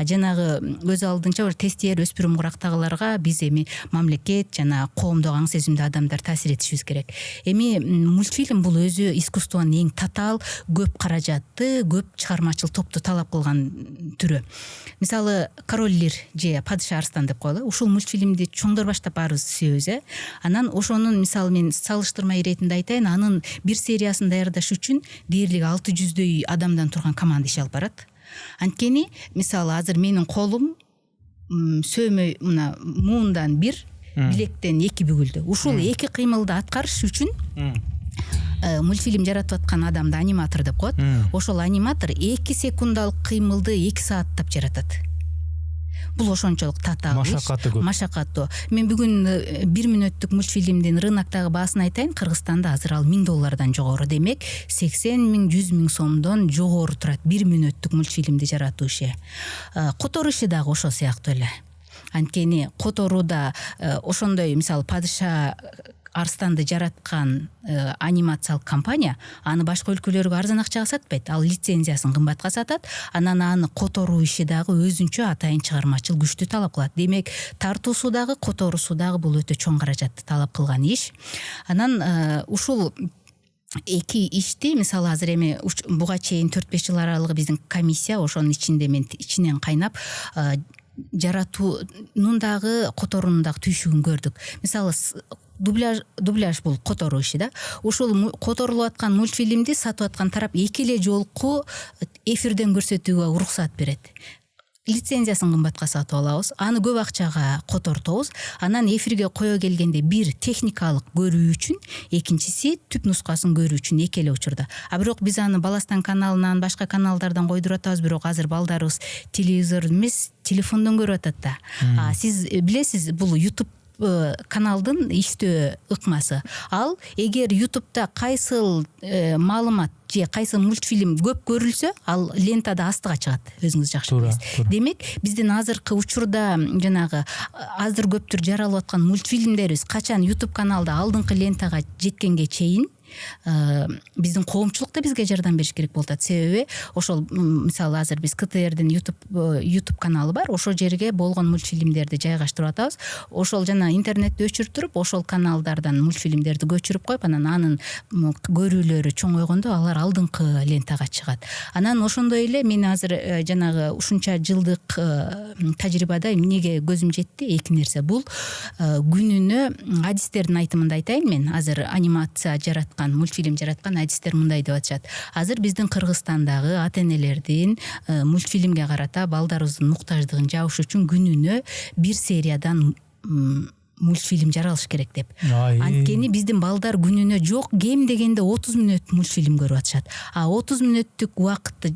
Жанагы өз алдынча бир тестиер өспүрүм курактагыларга биз эми мамлекет жана коомдогу аң сезимдүү адамдар таасир этишибиз керек. Эми мультфильм бул өзү искусствонун эң татаал, көп каражатты, көп чыгармачыл топту талап кылган түрү. Мисалы, Король Лир же Падыша Арстан деп коелу. Ушул мультфильмди чоңдор баштап баарыбыз сүйөбүз. Анан ошонун мисалы мен салыштырма иретинде айтайын, анын бир сериясын даярдаш үчүн дээрлик 600дөй адамдан турган команда иш алып барат. Анткени мисалы азыр менин колум сөөмөй мына муундан 1, билектен 2 бүгүлдү. Ушул 2 кыймылды аткарыш үчүн мультфильм жаратып аткан адамды аниматор деп коет. Ошол аниматор 2 секундалык кыймылды 2 сааттап жаратат. Бул ошончолук татаал иш, машакаттуу. Мен бүгүн 1 мүнөттүк мультфильмдин рыноктогу баасын айтайын. Кыргызстанда азыр ал $1000 жогору, демек 80 000, 100 000 сомдон жогору турат 1 мүнөттүк мультфильмди жаратуу иши. Которуу иши дагы ошол сыяктуу эле. Анткени которууда ошондой мисалы падыша Арстанды жараткан анимациялык компания аны башка өлкөлөргө арзан акчага сатпайт, ал лицензиясын кымбатка сатат. Анан аны которуу иши дагы өзүнчө атайын чыгармачыл күчтүү талап кылат. Демек, тартуусу дагы, которуусу дагы бул өтө чоң каражатты талап кылган иш. Анан ушул эки ишти мисалы азыр эми буга чейин 4-5 жыл аралыгы биздин комиссия ошонун ичинде мен ичинен кайнап жаратуунун дагы которуунун дагы түйшүгүн көрдүк. Мисалы дубляж бул которуу иши да. Ушул которулуп аткан мультфильмди сатып аткан тарап эки эле жолку эфирден көрсөтүүгө уруксат берет. Лицензиясын кымбатка сатып алабыз, аны көп акчага котортобуз. Анан эфирге кое келгенде бир техникалык көрүү үчүн, экинчиси түп нускасын көрүү үчүн эки эле учурда. А бирок биз аны Баластан каналынан, башка каналдардан койдуруп атабыз, бирок азыр балдарыбыз телевизор эмес, телефондон көрүп атат да. Сиз билесиз, бул YouTube каналдын иштөө ыкмасы. Ал эгер YouTube'да кайсыл маалымат же кайсыл мультфильм көп көрүлсө, ал лентада астыга чыгат. Өзүңүз жакшы билесиз. Демек, биздин азыркы учурда жанагы азыр көптүр жаралып аткан мультфильмдерибиз качан YouTube каналда алдыңкы лентага жеткенге чейин биздин коомчулук да бизге жардам бериш керек болуп атат. Себеби ошол мисалы азыр биз КТРдин YouTube каналы бар, ошол жерге болгон мультфильмдерди жайгаштырып атабыз. Ошол жана интернетти өчүрүп туруп, ошол каналдардан мультфильмдерди көчүрүп коюп, анан анын көрүүлөрү чоңойгондо алар алдыңкы лентага чыгат. Анан ошондой эле мен азыр жанагы ушунча жылдык тажрыйбада эмнеге көзүм жетти? Эки нерсе. Бул күнүнө адистердин айтымында айтайын мен. Азыр анимация жараткан, мультфильм жараткан адистер мындай деп атышат. Азыр биздин Кыргызстандагы ата-энелердин мультфильмге карата балдарыбыздын муктаждыгын жабыш үчүн күнүнө бир сериядан мультфильм жаралыш керек деп. Анткени биздин балдар күнүнө жок кем дегенде 30 мүнөт мультфильм көрүп атышат. 30 мүнөттүк убакытты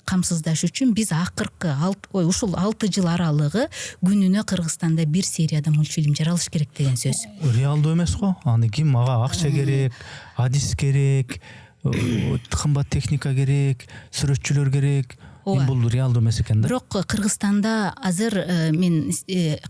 камсыздаш үчүн биз акыркы ушул 6 жыл аралыгы күнүнө Кыргызстанда бир серияда мультфильм жаралыш керек деген сөз. Реалдуу эмес го? Аны ким? Ага акча керек, адис керек, кымбат техника керек, сүрөтчүлөр керек. Бул реалдуу эмес экен да. Бирок Кыргызстанда азыр мен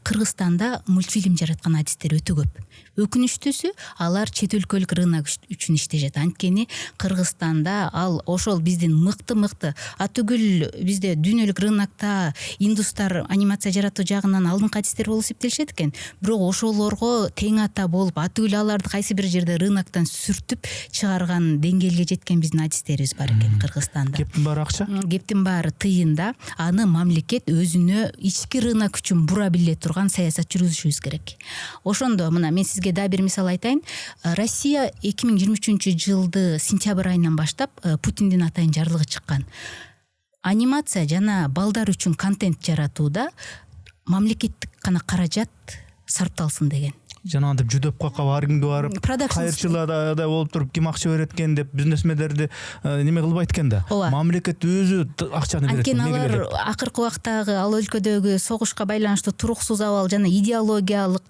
Кыргызстанда мультфильм жараткан адистер өтө көп. Өкүнүчтүүсү, алар чет өлкөлүк рынок үчүн иштешет. Анткени Кыргызстанда ал ошол биздин мыкты атүгүл бизде дүйнөлүк рынокто индустар анимация жаратуу жагынан алдыңкы адистер болуп эсептелишет экен. Бирок ошолорго тең ата болуп, атүгүл аларды кайсы бир жерде рыноктон сүртүп чыгарган деңгээлге жеткен биздин адистерибиз бар экен Кыргызстанда. Кептин баары акча? Кептин баары тыйында. Аны мамлекет өзүнө ички рынок үчүн бура биле турган саясат жүргүзүшүбүз керек. Ошондо мына мен сизге да бир мисал айтайын. Россия 2023 жылды сентябрь айынан баштап Путиндин атайын жарлыгы чыккан. Анимация жана балдар үчүн контент жаратууда мамлекеттик гана каражат сарпталсын деген. Жанагынтип жүдөп какап ар кимге барып кайырчыларда болуп туруп ким акча берет экен деп бизнесмендерди неме кылбайт экен да. Мамлекет өзү акчаны берет. Анткени алар акыркы убактагы ал өлкөдөгү согушка байланыштуу туруксуз абал жана идеологиялык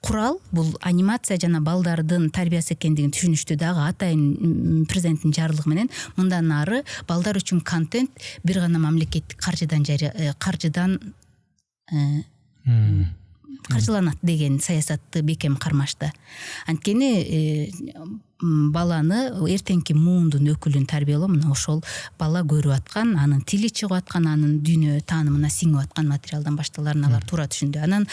курал бул анимация жана балдардын тарбиясы экендигин түшүнүштү дагы атайын президенттин жарлыгы менен мындан ары балдар үчүн контент бир гана мамлекеттик каржыдан каржыланат деген саясатты бекем кармашты. Анткени баланы эртеңки муундун өкүлүн тарбиялоо мына ошол бала көрүп аткан, анын тили чыгып аткан, анын дүйнө таанымына сиңип аткан материалдан башталарын алар туура түшүндү. Анан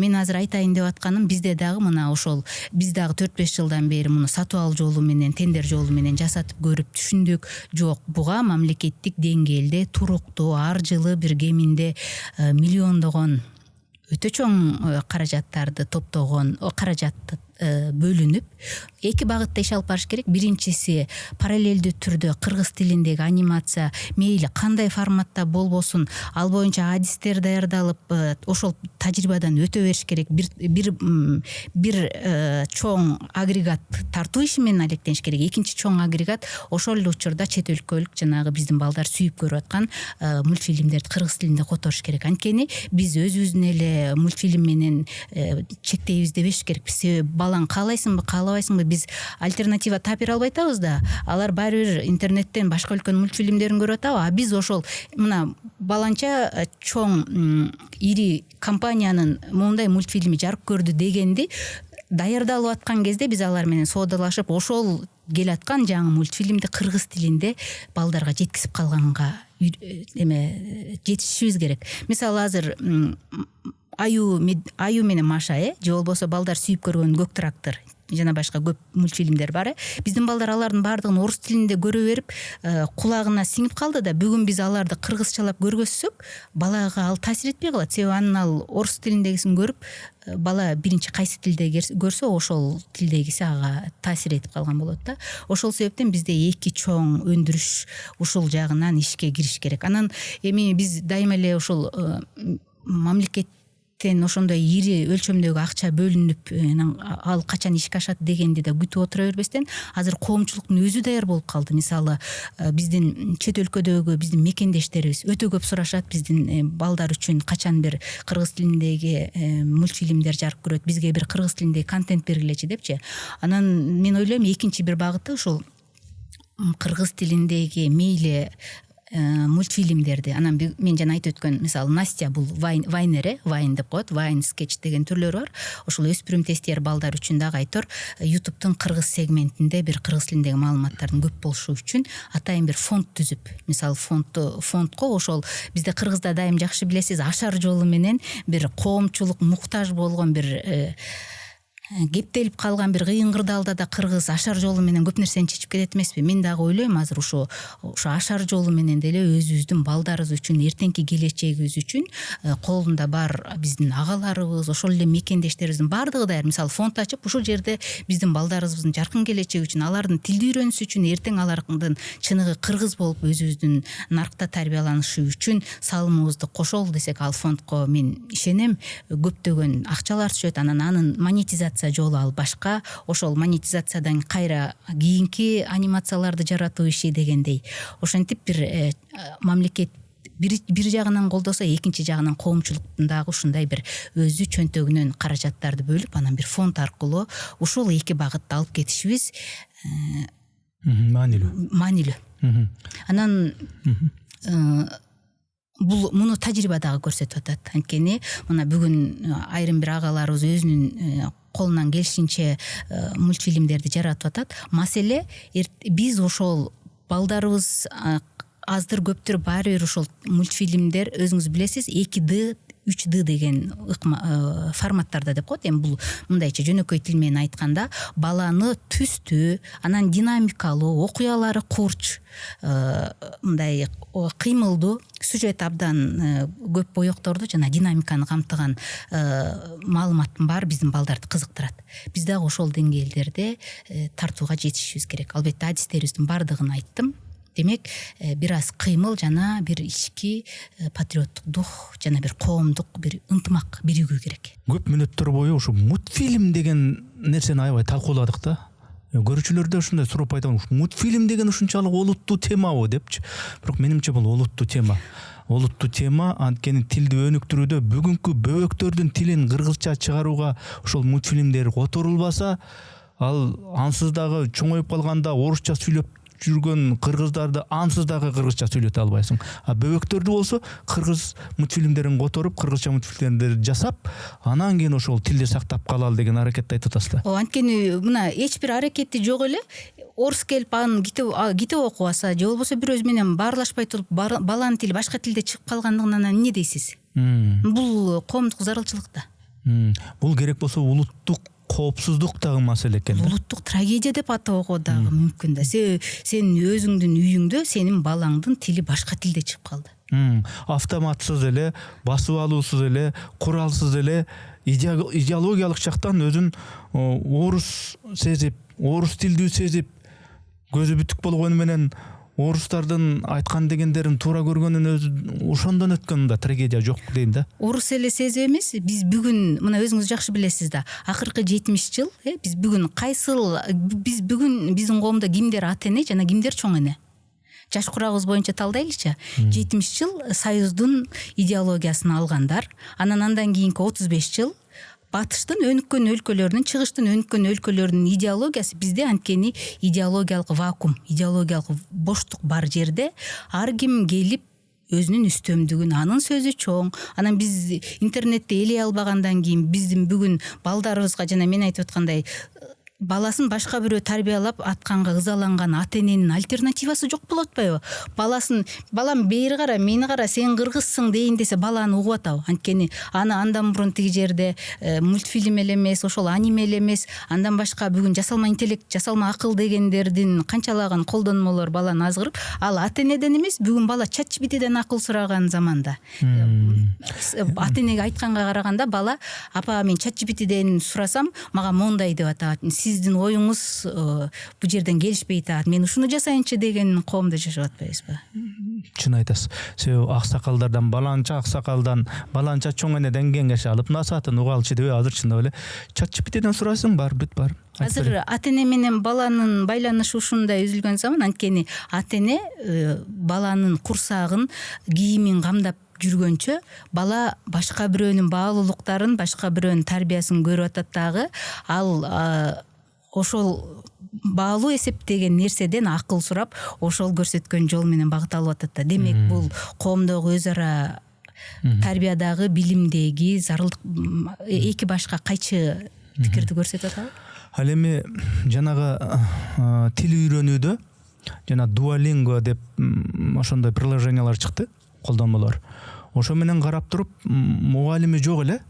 мен азыр айтайын деп атканым, бизде дагы мына ошол биз дагы 4-5 жылдан бери муну сатып алуу жолу менен, тендер жолу менен жасатып көрүп түшүндүк. Жок, буга мамлекеттик деңгээлде туруктуу ар жылы бир кеминде миллиондогон өтө чоң каражаттарды топтогон каражатты бөлүнүп эки багытта иш алып барыш керек. Биринчиси параллелдүү түрдө кыргыз тилиндеги анимация мейли кандай форматта болбосун ал боюнча адистер даярдалып ошол тажрыйбадан өтө бериш керек. Бир чоң агрегат тартуу иши менен алектениш керек. Экинчи чоң агрегат ошол эле учурда чет өлкөлүк жанагы биздин балдар сүйүп көрүп аткан мультфильмдерди кыргыз тилинде которуш керек. Анткени биз өзүбүздүн эле мультфильм менен чектейбиз дебеш керек. Себеби балаң каалайсыңбы каалабайсыңбы биз альтернатива таап бере албай атабыз да, алар баары бир интернеттен башка өлкөнүн мультфильмдерин көрүп атабы, а биз ошол мына баланча чоң ири компаниянын моундай мультфильми жарык көрдү дегенди даярдалып аткан кезде биз алар менен соодалашып ошол келаткан жаңы мультфильмди кыргыз тилинде балдарга жеткизип калганга жетишибиз керек. Мисалы азыр Аю менен Маша, же болбосо балдар сүйүп көргөн Көк трактор жана башка көп мультфильмдер бар. Биздин балдар алардын баардыгын орус тилинде көрө берип, кулагына сиңип калды да, бүгүн биз аларды кыргызчалап көргөзсөк, балага ал таасир этпей калат. Себеби анын ал орус тилиндегисин көрүп, бала биринчи кайсы тилде көрсө, ошол тилдегиси ага таасир этип калган болот да. Ошол себептен бизде эки чоң өндүрүш ушул жагынан ишке кириш керек. Анан эми биз дайыма эле ушул мамлекет ошондой ири өлчөмдөгү акча бөлүнүп, ал качан ишке ашат дегенди да күтүп отура бербестен, азыр коомчулуктун өзү даяр болуп калды. Мисалы, биздин чет өлкөдөгү биздин мекендештерибиз өтө көп сурашат биздин балдар үчүн качан бир кыргыз тилиндеги мультфильмдер жарык көрөт, бизге бир кыргыз тилинде контент бергилечи депчи. Анан мен ойлойм, экинчи бир багыты ушул кыргыз тилиндеги мейли мультфильмдерди. Анан мен жана айтып өткөн, мисалы, Настя бул вайнер, вайн деп коет, вайн скетч деген түрлөрү бар. Ошол өспүрүм тестер балдар үчүн дагы айтор, YouTube'тун кыргыз сегментинде бир кыргыз тилиндеги маалыматтардын көп болушу үчүн атайын бир фонд түзүп, мисалы, фондко ошол бизде кыргызда дайым жакшы билесиз, ашар жолу менен бир коомчулук муктаж болгон бир кептелип калган бир кыйын кырдаалда да кыргыз ашар жолу менен көп нерсени чечип кетет эмеспи. Мен дагы ойлойм, азыр ошо ашар жолу менен деле өзүбүздүн балдарыбыз үчүн, эртеңки келечегибиз үчүн колунда бар биздин агаларыбыз, ошол эле мекендештерибиздин баардыгы даяр. Мисалы, фонд ачып, ушул жерде биздин балдарыбыздын жаркын келечеги үчүн, алардын тилди үйрөнүшү үчүн, эртең алардын чыныгы кыргыз болуп өзүбүздүн наркта тарбияланышы үчүн салымыбызды кошолу десек, ал фондко мен ишенем, көптөгөн акчалар түшөт. Анын монетизация жолу ал башка. Ошол монетизациядан кайра кийинки анимацияларды жаратуу иши дегендей. Ошентип бир мамлекет бир жагынан колдосо, экинчи жагынан коомчулуктун дагы ушундай бир өзү чөнтөгүнөн каражаттарды бөлүп, анан бир фонд аркылуу ушул эки багытты алып кетишибиз маанилүү. Анан муну тажрыйба дагы көрсөтүп атат. Анткени мына бүгүн айрым бир агаларыбыз өзүнүн колунан келишинче мультфильмдерди жаратып атат. Маселе, биз ошол балдарыбыз аздыр көптүр баары бир ошол мультфильмдер, өзүңүз билесиз, 2D 3D деген форматтарда деп коет. Эми бул мындайча жөнөкөй тил менен айтканда, баланы түстүү, анан динамикалуу, окуялары курч, мындай кыймылдуу, сюжет абдан көп боёкторду жана динамиканы камтыган маалыматтын баары биздин балдарды кызыктырат. Биз дагы ошол деңгээлдерде тартууга жетишибиз керек. Албетте адистерибиздин баардыгын айттым. Демек, бир аз кыймыл жана бир ички патриоттук дух жана бир коомдук бир ынтымак биригүү керек. Көп мүнөттөр бою ушу мультфильм деген нерсени аябай талкууладык да. Көрүүчүлөрдө ушундай суроо пайда болду. Мультфильм деген ушунчалык олуттуу темабы депчи. Бирок менимче бул олуттуу тема. Олуттуу тема, анткени тилди өнүктүрүүдө бүгүнкү бөбөктөрдүн тилин кыргызча чыгарууга ошол мультфильмдер которулбаса, ал ансыз дагы чоңоюп калганда орусча сүйлөп жүргөн кыргыздарды ансыз дагы кыргызча сүйлөтө албайсың. А бөбөктөрдү болсо кыргыз мультфильмдерин которуп, кыргызча мультфильмдерди жасап, анан кийин ошол тилди сактап калалы деген аракетти айтып атасыздар. Анткени мына эч бир аракети жок эле. Орус келип анын китеп окубаса, же болбосо бирөөбүз менен баарлашпай туруп, баланын тили башка тилде чыгып калгандыгынан эмне дейсиз? Бул коомдук зарылчылык да. Бул керек болсо улуттук коопсуздук дагы маселе экен. Улуттук трагедия деп атоого дагы мүмкүн да. Сен өзүңдүн үйүңдө сенин балаңдын тили башка тилде чыгып калды. Автоматсыз эле, басып алуусуз эле, куралсыз эле, идеологиялык жактан өзүн орус сезип, орус тилдүү сезип, көзү бүтүк болгону менен орустардын айткан дегендерин туура көргөнүн өзү ошондон өткөн да трагедия жок дейм да. Орус эле сезебиз. Биз бүгүн, мына өзүңүз жакшы билесиз да, акыркы 70 жыл, биз бүгүн биздин коомдо кимдер ата эне жана кимдер чоң эне? Жаш курагыбыз боюнча талдайлычы. 70 жыл союздун идеологиясын алгандар, анан кийинки 35 жыл батыштын өнүккөн өлкөлөрүнүн, чыгыштын өнүккөн өлкөлөрүнүн идеологиясы бизде анткени идеологиялык вакуум, идеологиялык боштук бар жерде ар ким келип өзүнүн үстөмдүгүн, анын сөзү чоң. Анан биз интернетти элей албагандан кийин биздин бүгүн балдарыбызга жана мен айтып аткандай баласын башка бирөө тарбиялап атканга ызаланган ата эненин альтернативасы жок болот атпайбы? Балам бери кара, мени кара, сен кыргызсың дейин десе баланы угуп атабы? Анткени аны андан мурун тиги жерде мультфильм эле эмес, ошол аниме эле эмес, андан башка бүгүн жасалма интеллект, жасалма акыл дегендердин канчалаган колдонмолор баланы азгырып, ал ата энеден эмес, бүгүн бала ChatGPTден акыл сураган заманда. Ата энеге айтканга караганда бала, апа мен ChatGPTден сурасам, мага мондай деп атат. Сиздин оюңуз бул жерден келишпей атат. Мен ушуну жасайынчы деген коомдо жашап атпайбызбы? Чын айтасыз. Себеби аксакалдардан баланча, аксакалдан баланча чоң энеден кеңеш алып насаатын угалчы деп азыр чындап эле ChatGPTден сурасың, бар, бүт бар. Азыр ата эне менен баланын байланышы ушундай үзүлгөн заман, анткени ата эне баланын курсагын, кийимин камдап жүргөнчө бала башка бирөөнүн баалуулуктарын, башка бирөөнүн тарбиясын көрүп атат дагы. Ал ошол баалуу эсептеген нерседен акыл сурап, ошол көрсөткөн жол менен багыт алып атат да. Демек, бул коомдогу өз ара тарбиядагы, билимдеги зарылдык эки башка кайчы пикирди көрсөтүп атабы? Ал эми жанагы тил үйрөнүүдө жана Duolingo деп ошондой приложениялар чыкты, колдонмолор. Ошо менен карап туруп, мугалими жок эле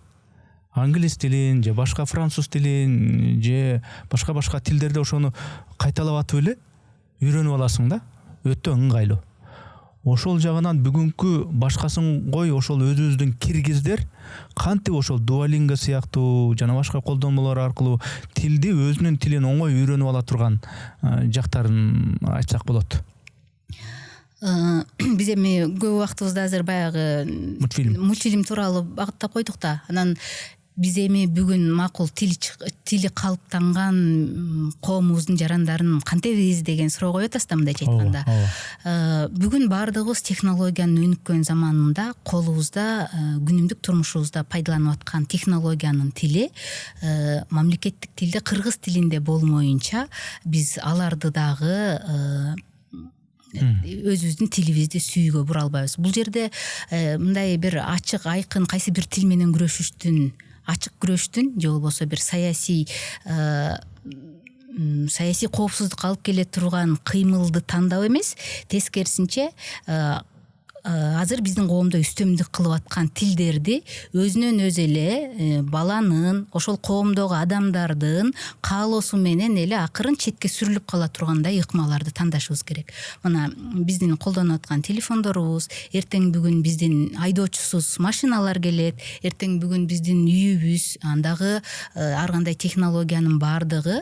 англис тилин же башка француз тилин же башка тилдерде ошону кайталап атып эле үйрөнүп аласың да, өтө ыңгайлуу. Ошол жагынан бүгүнкү башкасын кой, ошол өзүбүздүн киргиздер кантип ошол Duolingo сыяктуу жана башка колдонмолор аркылуу тилди, өзүнүн тилин оңой үйрөнүп ала турган жактарын айтсак болот. Биз эми көп убактыбызды азыр баягы мультфильм тууралуу багыттап койдук да. Анан биз эми бүгүн макул тили калыптанган коомубуздун жарандарын кантебиз деген суроо коюп атасыз да, мындайча айтканда. Бүгүн баардыгыбыз технологиянын өнүккөн заманында колубузда, күнүмдүк турмушубузда пайдаланып аткан технологиянын тили мамлекеттик тилде, кыргыз тилинде болмоюнча биз аларды дагы өзүбүздүн тилибизди сүйүүгө бура албайбыз. Бул жерде мындай бир ачык, айкын кайсы бир тил менен ачык күрөштүн же болбосо бир саясий коопсуздукка алып келе турган кыймылды тандап эмес, тескерисинче азыр биздин коомдо үстөмдүк кылып аткан тилдерди өзүнөн өзү эле баланын, ошол коомдогу адамдардын каалоосу менен эле акырын четке сүрүлүп кала тургандай ыкмаларды тандашыбыз керек. Мына биздин колдонуп аткан телефондорубуз, эртең бүгүн биздин айдоочусуз машиналар келет, эртең бүгүн биздин үйүбүз, андагы ар кандай технологиянын баардыгы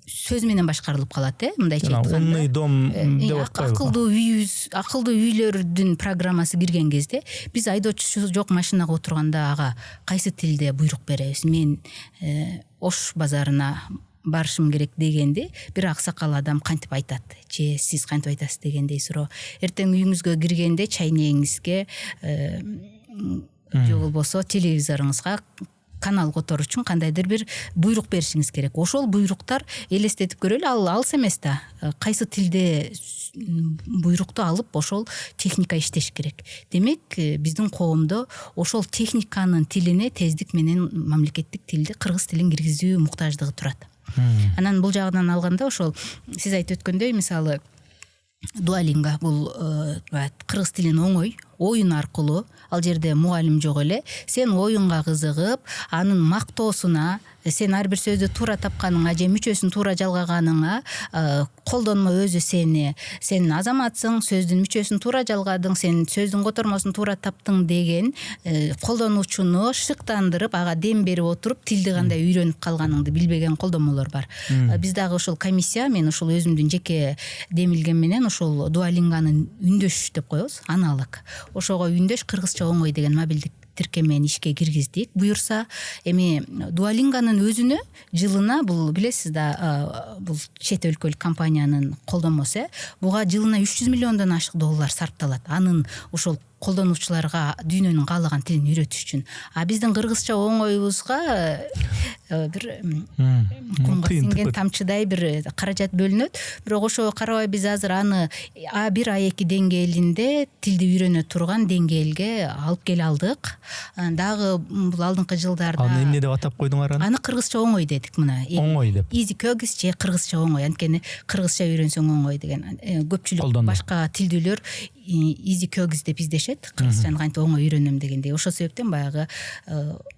сөз менен башкарылып калат, мындайча айтканда. Умный дом деп атпайбы? Акылдуу үйүбүз, акылдуу үйлөрдүн программасы кирген кезде биз айдоочусу жок машинага отурганда ага кайсы тилде буйрук беребиз? Мен Ош базарына барышым керек дегенди бир аксакал адам кантип айтат? Же сиз кантип айтасыз дегендей суроо. Эртең үйүңүзгө киргенде чайнегиңизге же болбосо телевизоруңузга канал которуу үчүн кандайдыр бир буйрук беришиңиз керек. Ошол буйруктар элестетип көрөлү, ал алыс эмес да. Кайсы тилде буйрукту алып ошол техника иштеш керек. Демек, биздин коомдо ошол техниканын тилине тездик менен мамлекеттик тилди, кыргыз тилин киргизүү муктаждыгы турат. Анан бул жагынан алганда ошол сиз айтып өткөндөй, мисалы Duolingo бул кыргыз тилин оңой оюн аркылуу, ал жерде мугалим жок эле, сен оюнга кызыгып, анын мактоосуна, сен ар бир сөздү туура тапканыңа же мүчөсүн туура жалгаганыңа колдонмо өзү сен азаматсың, сөздүн мүчөсүн туура жалгадың, сен сөздүн котормосун туура таптың деген колдонуучуну шыктандырып, ага дем берип отуруп, тилди кандай үйрөнүп калганыңды билбеген колдонмолор бар. Биз дагы ошол комиссия, мен ошол өзүмдүн жеке демилгем менен ошол Duolingo'нун үндөш деп коебуз, аналог. Ошого үндөш кыргызча оңой деген мобилдик тиркемени ишке киргиздик. Буюрса, эми Duolingo'нун өзүнө жылына, бул билесиз да, бул чет өлкөлүк компаниянын колдонмосу, буга жылына 300 миллиондон ашык доллар сарпталат. Анын ошол колдонуучуларга дүйнөнүн каалаган тилин үйрөтүш үчүн. А биздин кыргызча оңоюбузга бир кумга сиңген тамчыдай бир каражат бөлүнөт. Бирок ошого карабай биз азыр аны А1, А2 деңгээлинде тилди үйрөнө турган деңгээлге алып келе алдык. Дагы бул алдыңкы жылдарда аны эмне деп атап койдуңар аны? Аны кыргызча оңой дедик мына. Оңой деп. Easy Kyrgyz же кыргызча оңой. Анткени кыргызча үйрөнсөң оңой деген. Көпчүлүк башка тилдүүлөр Easy Kyrgyz деп издешет. Кыргызчаны кантип оңой үйрөнөм дегенде. Ошол себептен баягы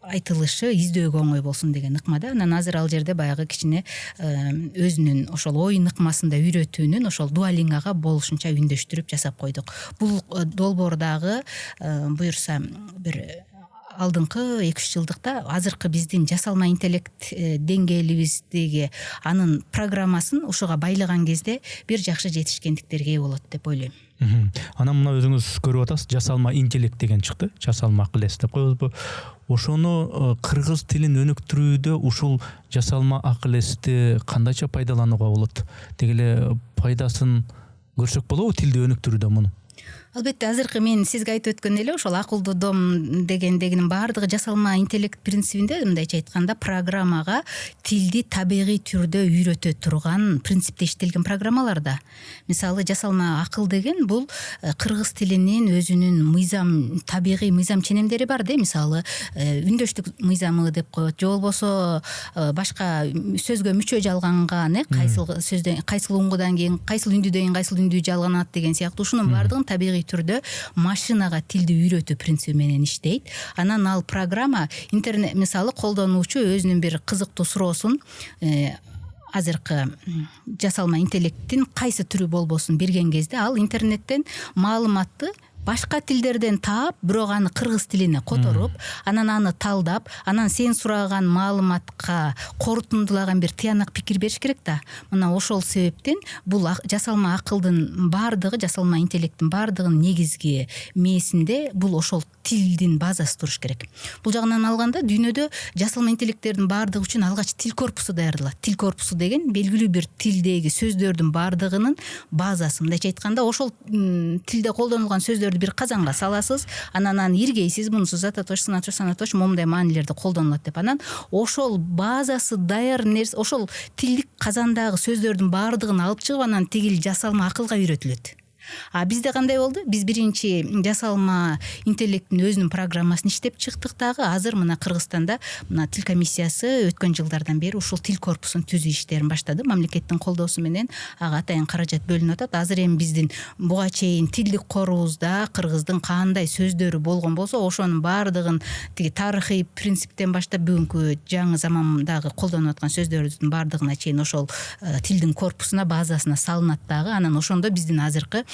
айтылышы издөөгө оңой болсун деген ыкмада. Анан азыр ал жерде баягы кичине өзүнүн ошол оюн ыкмасында үйрөтүүнүн ошол дуалингага болушунча үндөштүрүп жасап койдук. Бул долбоордагы буюрса бир алдыңкы 2-3 жылдыкта азыркы биздин жасалма интеллект деңгээлибиздеги анын программасын ошого байлаган кезде бир жакшы жетишкендиктерге ээ болот деп ойлойм. Анан мына өзүңүз көрүп атасыз, жасалма интеллект деген чыкты, жасалма акыл эс деп коебузбу? Ошону кыргыз тилин өнүктүрүүдө ушул жасалма акыл эсти кандайча пайдаланууга болот? Деги эле пайдасын көрсөк болобу тилди өнүктүрүүдө муну? Албетте, азыркы мен сизге айтып өткөн эле ошол акылдуу дом дегендегинин баардыгы жасалма интеллект принцибинде, мындайча айтканда, программага тилди табигый түрдө үйрөтө турган принципте иштелген программаларда. Мисалы, жасалма акыл деген бул кыргыз тилинин өзүнүн мыйзам, табигый мыйзам ченемдери бар да, мисалы, үндөштүк мыйзамы деп коет, же болбосо башка сөзгө мүчө жалганган, кайсыл сөздөн, кайсыл уңгудан кийин, кайсыл үндүдөн кийин кайсыл үндү жалганат деген сыяктуу ушунун баардыгын табигый түрдө машинага тилди үйрөтүү принциби менен иштейт. Анан ал программа интернет, мисалы, колдонуучу өзүнүн бир кызыктуу суроосун азыркы жасалма интеллекттин кайсы түрү болбосун берген кезде ал интернеттен маалыматты башка тилдерден таап, бирок аны кыргыз тилине которуп, анан аны талдап, анан сен сураган маалыматка корутундулаган бир тыянак пикир бериш керек да. Мына ошол себептен бул жасалма акылдын баардыгы, жасалма интеллекттин баардыгынын негизги мээсинде бул ошол тилдин базасы туруш керек. Бул жагынан алганда дүйнөдө жасалма интеллекттердин баардыгы үчүн алгач тил корпусу даярдалат. Тил корпусу деген белгилүү бир тилдеги сөздөрдүн баардыгынын базасы. Мындайча айтканда, ошол тилде колдонулган сөздөрдү бир казанга саласыз, анан иргейсиз, мунусу зататош, сынатош, санатош, момундай маанилерде колдонулат деп. Анан ошол базасы даяр нерсе, ошол тилдик казандагы сөздөрдүн баардыгын алып чыгып, анан тигил жасалма акылга үйрөтүлөт. А бизде кандай болду? Биз биринчи жасалма интеллекттин өзүнүн программасын иштеп чыктык дагы. Азыр мына Кыргызстанда мына тил комиссиясы өткөн жылдардан бери ушул тил корпусун түзүү иштерин баштады. Мамлекеттин колдоосу менен ага атайын каражат бөлүнүп атат. Азыр эми биздин буга чейин тилдик корубузда кыргыздын кандай сөздөрү болгон болсо, ошонун баардыгын тиги тарыхый принциптен баштап бүгүнкү жаңы замандагы колдонуп аткан сөздөрдүн баардыгына чейин ошол тилдин корпусуна, базасына салынат дагы. Анан ошондо биздин азыркы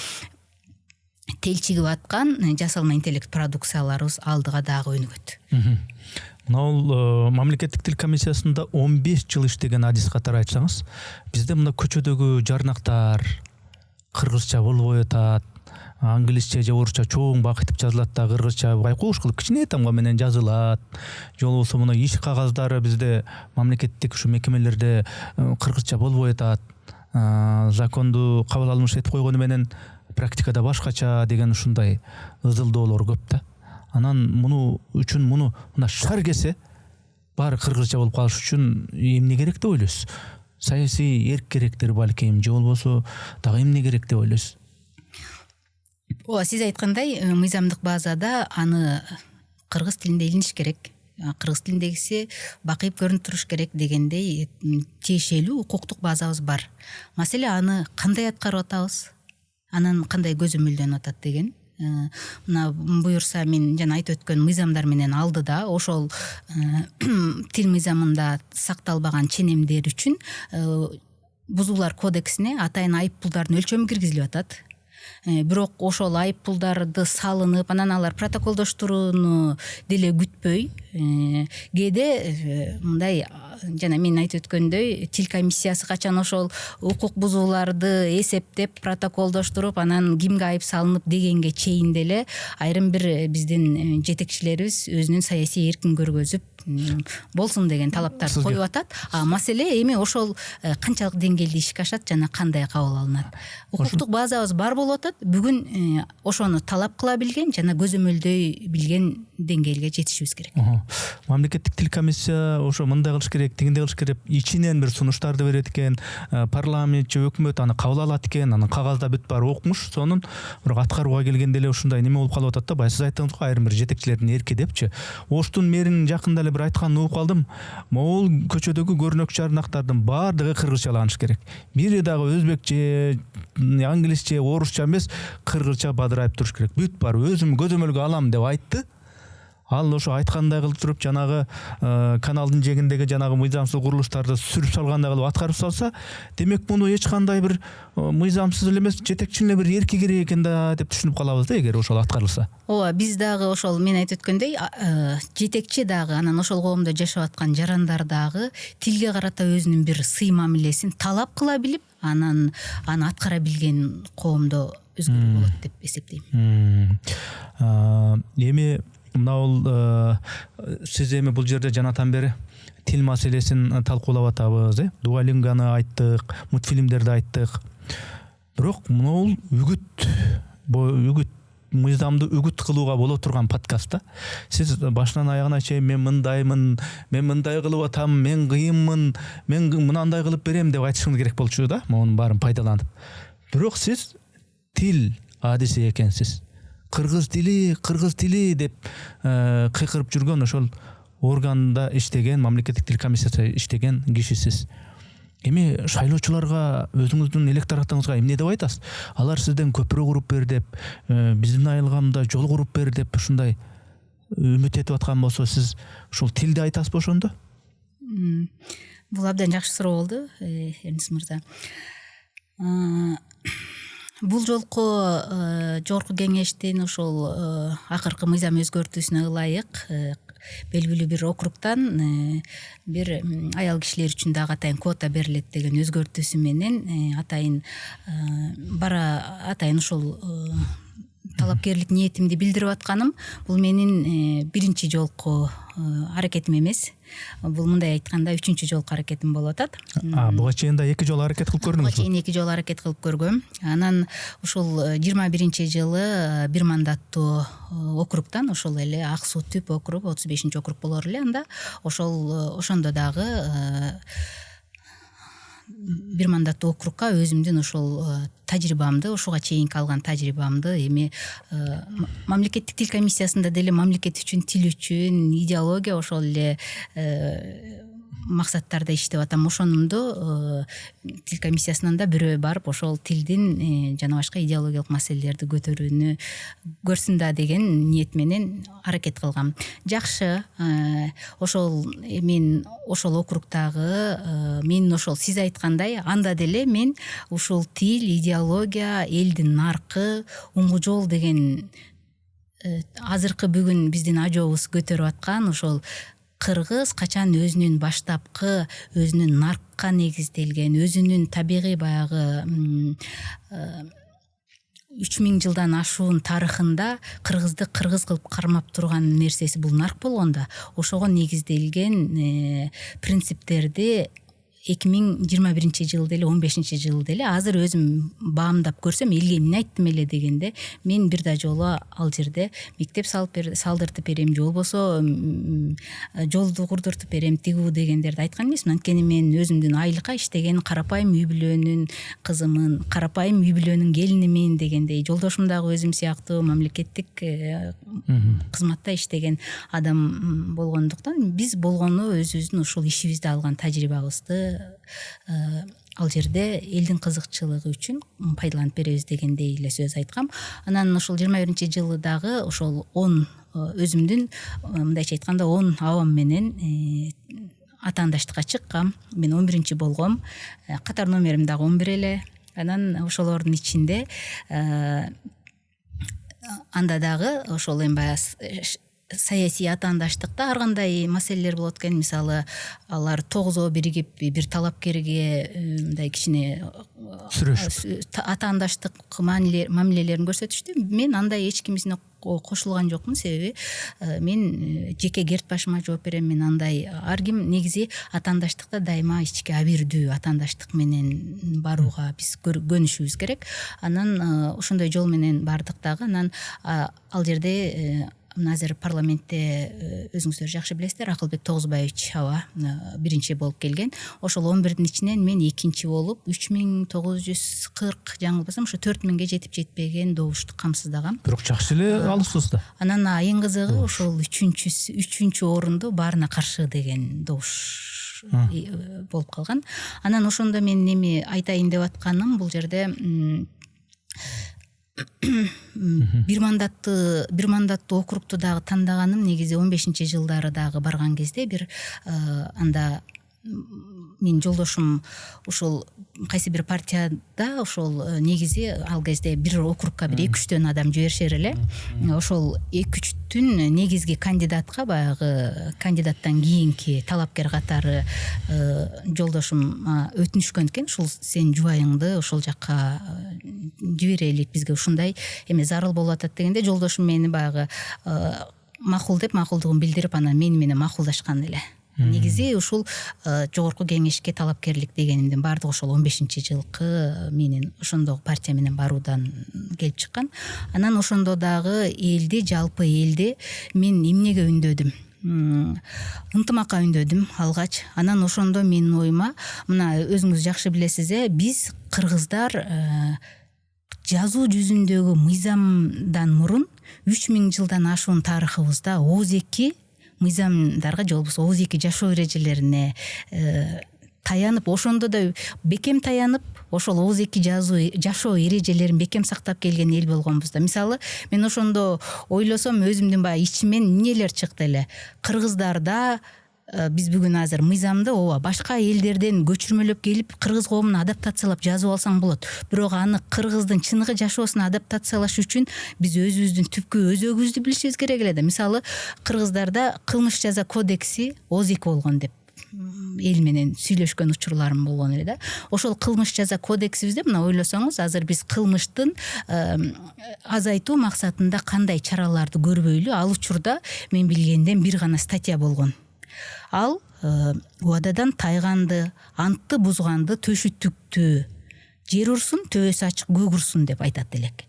телчигип аткан жасалма интеллект продукцияларыбыз алдыга дагы өнүгөт. Мына мамлекеттик тил комиссиясында 15 жыл иштеген адис катары айтсаңыз, бизде мына көчөдөгү жарнактар кыргызча болбой атат, англисче же орусча чоң бакытып жазылат да, кыргызча байкош кылып кичине тамга менен жазылат. Же болбосо мына иш кагаздары бизде мамлекеттик ушу мекемелерде кыргызча болбой атат. Законду кабыл алыныш этип койгону менен практикада башкача деген ушундай ызылдоолор көп да. Анан муну үчүн мына шар кесе баары кыргызча болуп калыш үчүн эмне керек деп ойлойсуз? Саясий эрк керектир балким, же болбосо дагы эмне керек деп ойлойсуз? Сиз айткандай, мыйзамдык базада аны кыргыз тилинде илиниш керек. Кыргыз тилиндегиси бакыйып көрүнүп туруш керек дегендей тиешелүү укуктук базабыз бар. Маселе аны кандай аткарып атабыз? Анан кандай көзөмөлдөнүп атат деген. Мына буюрса мен жана айтып өткөн мыйзамдар менен алдыда ошол тил мыйзамында сакталбаган ченемдер үчүн бузуулар кодексине атайын айыппулдардын өлчөмү киргизилип атат. Бирок ошол айыппулдарды салынып, анан алар протоколдоштурууну деле күтпөй, кээде мындай жана мен айтып өткөндөй тил комиссиясы качан ошол укук бузууларды эсептеп протоколдоштуруп анан кимге айып салынып дегенге чейин деле айрым бир биздин жетекчилерибиз өзүнүн саясий эркин көргөзүп болсун деген талаптарды коюп атат. Маселе эми ошол канчалык деңгээлде ишке ашат жана кандай кабыл алынат. Укуктук базабыз бар болуп атат. Бүгүн ошону талап кыла билген жана көзөмөлдөй билген деңгээлге жетишибиз керек. Мамлекеттик тил комиссия ошо мындай кылыш керек, тигиндей кылыш керек, ичинен бир сунуштарды берет экен, парламент же өкмөт аны кабыл алат экен, анын кагазда бүт баары окмуш, сонун бирок аткарууга келгенде эле ушундай неме болуп калып атат да. Баягы сиз айттыңыз го, айрым бир жетекчилердин эрки депчи. Оштун мэринин жакында эле бир айтканын угуп калдым. Могул көчөдөгү көрнөк жарнактардын баардыгы кыргызчаланыш керек. Бири дагы өзбекче, англисче, орусча эмес, кыргызча бадырайып туруш керек. Бүт баары өзүм көзөмөлгө алам деп айтты. Ал ошо айткандай кылып туруп жанагы каналдын жегиндеги жанагы мыйзамсыз курулуштарды сүрүп салгандай кылып аткарып салса, демек муну эч кандай бир мыйзамсыз эле эмес, жетекчинин бир эрки керек экен да деп түшүнүп калабыз да, эгер ошол аткарылса. Ооба, биз дагы ошол мен айтып өткөндөй, жетекчи дагы анан ошол коомдо жашап аткан жарандар дагы тилге карата өзүнүн бир сый мамилесин талап кыла билип, анан аны аткара билген коомдо өзгөрүү болот деп эсептейм. Эми мына сиз эми бул жерде жанатан бери тил маселесин талкуулап атабыз, Дуолингоны айттык, мультфильмдерди айттык. Бирок мына үгүт мыйзамды үгүт кылууга боло турган подкастта сиз башынан аягына чейин мен мындаймын, мен мындай кылып атам, мен кыйынмын, мен мынандай кылып берем деп айтышыңыз керек болчу да, монун баарын пайдаланып. Бирок сиз тил адиси экенсиз. Кыргыз тили деп кыйкырып жүргөн ошол органда иштеген, мамлекеттик тил комиссиясында иштеген кишисиз. Эми шайлоочуларга, өзүңүздүн электоратыңызга эмне деп айтасыз? Алар сизден көпүрө куруп бер деп, биздин айылгамда жол куруп бер деп ушундай үмүт этип аткан болсо, сиз ушул тилди айтасызбы ошондо? Бул абдан жакшы суроо болду, Эрнис мырза. Бул жолку жогорку кеңештин ошол акыркы мыйзам өзгөртүүсүнө ылайык белгилүү бир округтан бир аял кишилер үчүн дагы атайын квота берилет деген өзгөртүүсү менен атайын ошол талапкерлик ниетимди билдирип атканым. Бул менин биринчи жолку аракетим эмес. Бул мындай айтканда 3-чү жолку аракетим болуп атат. Буга чейин да 2 жолу аракет кылып көрдүңүзбү? Буга чейин 2 жолу аракет кылып көргөм. Анан ушул 21-жылы бир мандаттуу округтан, ошол эле Ак Суу Түп округ, 35-чи округ болор эле анда. Ошондо дагы бир мандаттуу округка өзүмдүн ошол тажрыйбамды, ошуга чейинки алган тажрыйбамды эми мамлекеттик тил комиссиясында деле мамлекет үчүн, тил үчүн, идеология ошол эле максаттарда иштеп атам. Ошонумду тил комиссиясынан да бирөө барып ошол тилдин жана башка идеологиялык маселелерди көтөрүүнү көрсүн да деген ниет менен аракет кылгам. Жакшы, ошол мен ошол округдагы мен ошол сиз айткандай анда деле мен ушул тил, идеология, элдин наркы, уңгу жол деген азыркы бүгүн биздин ажообуз көтөрүп аткан ошол кыргыз качан өзүнүн баштапкы, өзүнүн наркка негизделген, өзүнүн табигый баягы 3000 жылдан ашуун тарыхында кыргызды кыргыз кылып кармап турган нерсеси бул нарк болгондо, ошого негизделген принциптерди 2021-жылы деле 15-жылы деле азыр өзүм баамдап көрсөм, элге эмне айттым эле дегенде, мен бир да жолу ал жерде мектеп салдыртып берем, же болбосо жолду курдуртуп берем, тигүү дегендерди айткан эмесмин. Анткени мен өзүмдүн айылка иштеген карапайым үй бүлөнүн кызымын, карапайым үй бүлөнүн келинимин дегендей, жолдошум дагы өзүм сыяктуу мамлекеттик кызматта иштеген адам болгондуктан биз болгону өзүбүздүн ушул ишибизде алган тажрыйбабызды ал жерде элдин кызыкчылыгы үчүн пайдаланып беребиз дегендей эле сөз айткам. Анан ошол 21-жылы дагы ошол 10 өзүмдүн мындайча айтканда 10 абам менен атаандаштыкка чыккам. Мен 11-чи болгом. Катар номерим дагы 11 эле. Анан ошолордун ичинде анда дагы ошол эми баягы саясий атаандаштыкта ар кандай маселелер болот экен. Мисалы алар тогузоо биригип бир талапкерге мындай кичине атаандаштык мамилелерин көрсөтүштү. Мен андай эч кимисине кошулган жокмун, себеби мен жеке керт башыма жооп берем. Мен андай ар ким негизи атаандаштыкта дайыма ички абийирдүү атаандаштык менен барууга биз көнүшүбүз керек. Анан ошондой жол менен бардык дагы. Анан ал жерде азыр парламентте өзүңүздөр жакшы билесиздер, Акылбек Тогузбаевич аба биринчи болуп келген. Ошол 11-дин ичинен мен экинчи болуп 3940 жаңылбасам ошо 4000ге жетип жетпеген добушту камсыздагам. Бирок жакшы эле алыпсыз да. Анан айын кызыгы ошол 3-чү орунду баарына каршы деген добуш болуп калган. Анан ошондо мен неме айтайын деп атканым, бул жерде бир мандаттуу округту дагы тандаганым негизи 15-жылдары дагы барган кезде бир анда мен жолдошум ошол кайсы бир партияда ошол негизи ал кезде бир округка бир 2-3төн адам жиберишер эле. Ошол 2-3түн негизги кандидатка баягы кандидаттан кийинки талапкер катары жолдошум өтүнүшкөн экен. Ушул сен жубайыңды ошол жакка жиберелик, бизге ушундай эме зарыл болуп атат дегенде, жолдошум мени баягы макул деп макулдугун билдирип анан мени менен макулдашкан эле. Негизи ушул жогорку кеңешке талапкерлик дегенимдин баардыгы ошол 15-жылкы менин ошондогу партия менен баруудан келип чыккан. Анан ошондо дагы жалпы элди мен эмнеге үндөдүм? Ынтымакка үндөдүм алгач. Анан ошондо менин оюма, мына өзүңүз жакшы билесиз, биз кыргыздар жазуу жүзүндөгү мыйзамдан мурун 3000 жылдан ашуун тарыхыбызда ооз-эки мыйзамдарга же болбосо ооз-эки жашоо эрежелерине таянып, ошондо да бекем таянып, ошол ооз-эки жашоо эрежелерин бекем сактап келген эл болгонбуз да. Мисалы, мен ошондо ойлосом өзүмдүн баягы ичимен эмнелер чыкты эле. Кыргыздарда биз бүгүн азыр мыйзамды башка элдерден көчүрмөлөп келип кыргыз коомуна адаптациялап жазып алсаң болот. Бирок аны кыргыздын чыныгы жашоосуна адаптациялаш үчүн биз өзүбүздүн түпкү өзөгүбүздү билишибиз керек эле да. Мисалы, кыргыздарда кылмыш жаза кодекси ооз-эки болгон деп эл менен сүйлөшкөн учурларым болгон эле да. Ошол кылмыш жаза кодексибизде мына ойлосоңуз, азыр биз кылмыштын азайтуу максатында кандай чараларды көрбөйлү, ал учурда мен билгенден бир гана статья болгон. Ал убададан тайганды, антты бузганды төшүттүктү жер урсун, төбөсү ачык көк урсун деп айтат элек.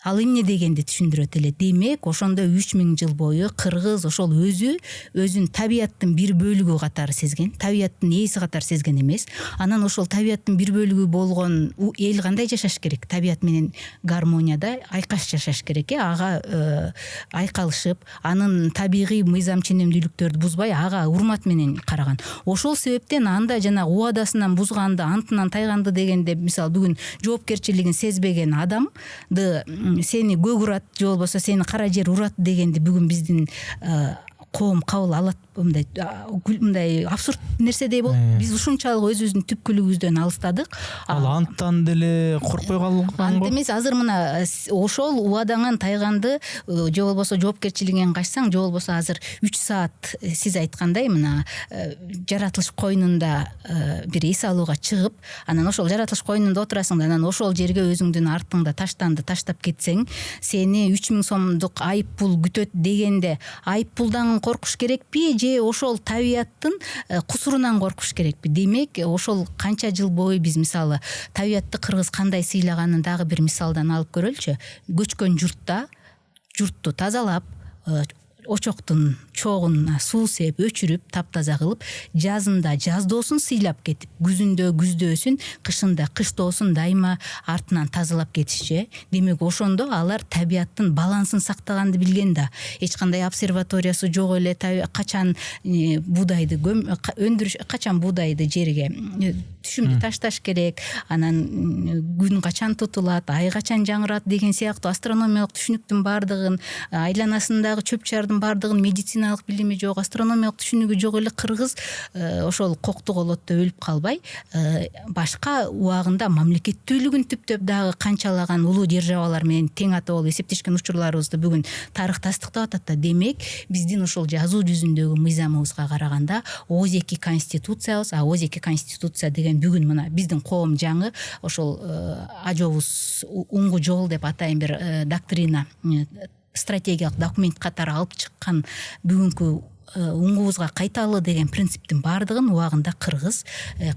Ал эмне дегенди түшүндүрөт эле. Демек, ошондо 3000 жыл бою кыргыз ошол өзүн табияттын бир бөлүгү катары сезген, табияттын ээси катары сезген эмес. Анан ошол табияттын бир бөлүгү болгон эл кандай жашаш керек? Табият менен гармонияда айкаш жашаш керек. Ага айкалышып, анын табигый мыйзам ченемдүүлүктөрдү бузбай, ага урмат менен караган. Ошол себептен анда жана убадасынан бузганды, антынан тайганды дегенде, мисалы, бүгүн жоопкерчилигин сезбеген адамды сени көк урат же болбосо сени кара жер урат дегенди бүгүн биздин коом кабыл алат. Мындай абсурд нерседей болуп, биз ушунчалык өзүбүздүн түпкүлүгүбүздөн алыстадык. Ал анттан деле коркпой калган го. Ант эмес, азыр мына ошол убадаңан тайганды же болбосо жоопкерчилигиңен качсаң, же болбосо азыр 3 саат сиз айткандай мына жаратылыш койнунда бир эс алууга чыгып, анан ошол жаратылыш койнунда отурасың да, анан ошол жерге өзүңдүн артыңда таштанды таштап кетсең, сени 3000 сомдук айып пул күтөт дегенде, айып пулдан коркуш керекпи же ошол табияттын кусурунан коркуш керекпи? Демек, ошол канча жыл бою биз мисалы табиятты кыргыз кандай сыйлаганын дагы бир мисалдан алып көрөлүчү. Көчкөн журтту тазалап, очоктун чогуна суу сеп, өчүрүп, таптаза кылып, жазында жаздоосун сыйлап кетип, күзүндө күздөөсүн, кышында кыштоосун дайыма артынан тазалап кетишчи. Демек, ошондо алар табияттын балансын сактаганды билген да. Эч кандай обсерваториясы жок эле, качан буудайды өндүрүш, качан буудайды жерге түшүмдү ташташ керек, анан күн качан тутулат, ай качан жаңырат деген сыяктуу астрономиялык түшүнүктүн баардыгын, айланасындагы чөп чардын баардыгын медицина медициналык билими жок, астрономиялык түшүнүгү жок эле кыргыз ошол коктук олотто өлүп калбай, башка убагында мамлекеттүүлүгүн түптөп дагы канчалаган улуу державалар менен тең ата болуп эсептешкен учурларыбызды бүгүн тарых тастыктап атат да. Демек, биздин ошол жазуу жүзүндөгү мыйзамыбызга караганда ооз-2 конституциябыз, ооз-2 конституция деген бүгүн мына биздин коом жаңы ошол ажобуз уңгу жол деп атайын бир доктрина, стратегиялык документ катары алып чыккан бүгүнкү уңгубузга кайталы деген принциптин баардыгын убагында кыргыз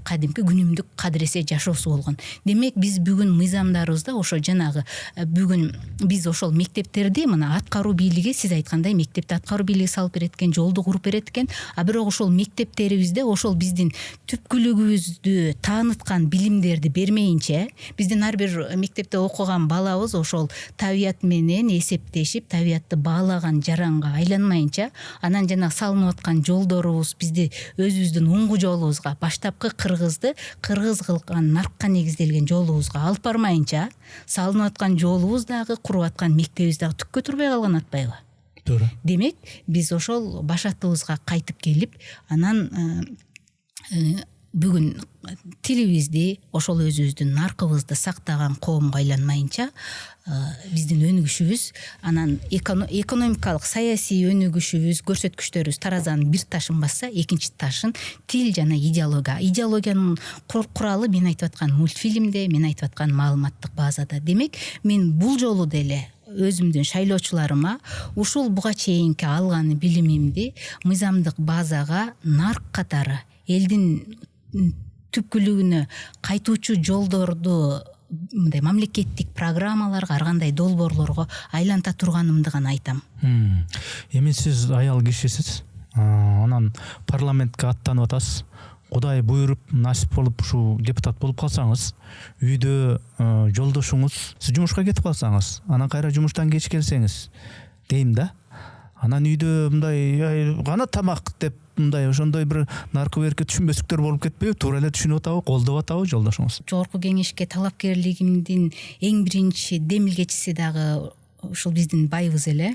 кадимки күнүмдүк кадыресе жашоосу болгон. Демек, биз бүгүн мыйзамдарыбызда ошо жанагы бүгүн биз ошол мектептерди мына аткаруу бийлиги, сиз айткандай мектепти аткаруу бийлиги салып берет экен, жолду куруп берет экен, а бирок ошол мектептерибизде ошол биздин түпкүлүгүбүздү тааныткан билимдерди бермейинче, биздин ар бир мектепте окуган балабыз ошол табият менен эсептешип, табиятты баалаган жаранга айланмайынча, анан жана салынып аткан жолдорубуз бизди өзүбүздүн уңгу жолубузга, баштапкы кыргыз кылган наркка негизделген жолубузга алып бармайынча, салынып аткан жолубуз дагы, куруп аткан мектебибиз дагы түккө турбай калган атпайбы? Туура. Демек, биз ошол башатыбызга кайтып келип, анан бүгүн тилибизди, ошол өзүбүздүн наркыбызды сактаган коомго айланмайынча, биздин өнүгүшүбүз, анан экономикалык, саясий өнүгүшүбүз, көрсөткүчтөрүбүз таразанын бир ташын басса, экинчи ташын тил жана идеология. Идеологиянын куралы мен айтып аткан мультфильмде, мен айтып аткан маалыматтык базада. Демек, мен бул жолу деле өзүмдүн шайлоочуларыма ушул буга чейинки алган билимимди мыйзамдык базага нарк катары элдин түпкүлүгүнө кайтуучу жолдорду мындай мамлекеттик программаларга, ар кандай долбоорлорго айланта турганымды гана айтам. Эми сиз аял кишисиз, анан парламентке аттанып атасыз. Кудай буйруп, насип болуп ушу депутат болуп калсаңыз, үйдө жолдошуңуз, сиз жумушка кетип калсаңыз, анан кайра жумуштан кеч келсеңиз, дейм да. Анан үйдө мындай гана тамак деп мындай ошондой бир наркы берке түшүнбөстүктөр болуп кетпейби? Туура эле түшүнүп атабы, колдоп атабы жолдошуңуз? Жогорку кеңешке талапкерлигимдин эң биринчи демилгечиси дагы ушул биздин байыбыз эле.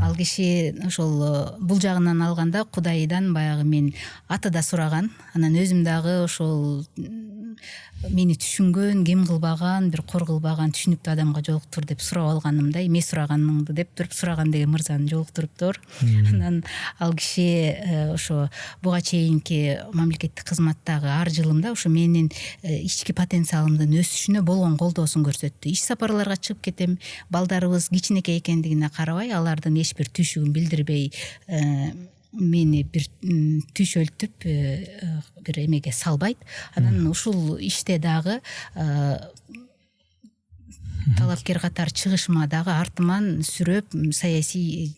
Ал киши ошол бул жагынан алганда Кудайдан баягы мен аты да сураган, анан өзүм дагы ошол мени түшүнгөн, кем кылбаган, бир кор кылбаган түшүнүктүү адамга жолуктур деп сурап алганымда, эме сураганыңды деп туруп сураган деген мырзаны жолуктуруптур. Анан ал киши ошо буга чейинки мамлекеттик кызматтагы ар жылымда ошо менин ички потенциалымдын өсүшүнө болгон колдоосун көрсөттү. Иш сапарларга чыгып кетем, балдарыбыз кичинекей экендигине карабай, алардын эч бир түйшүгүн билдирбей мени бир түйшөлтүп бир эмеге салбайт. Анан ушул иште дагы талапкер катары чыгышыма дагы артыман сүрөп, саясий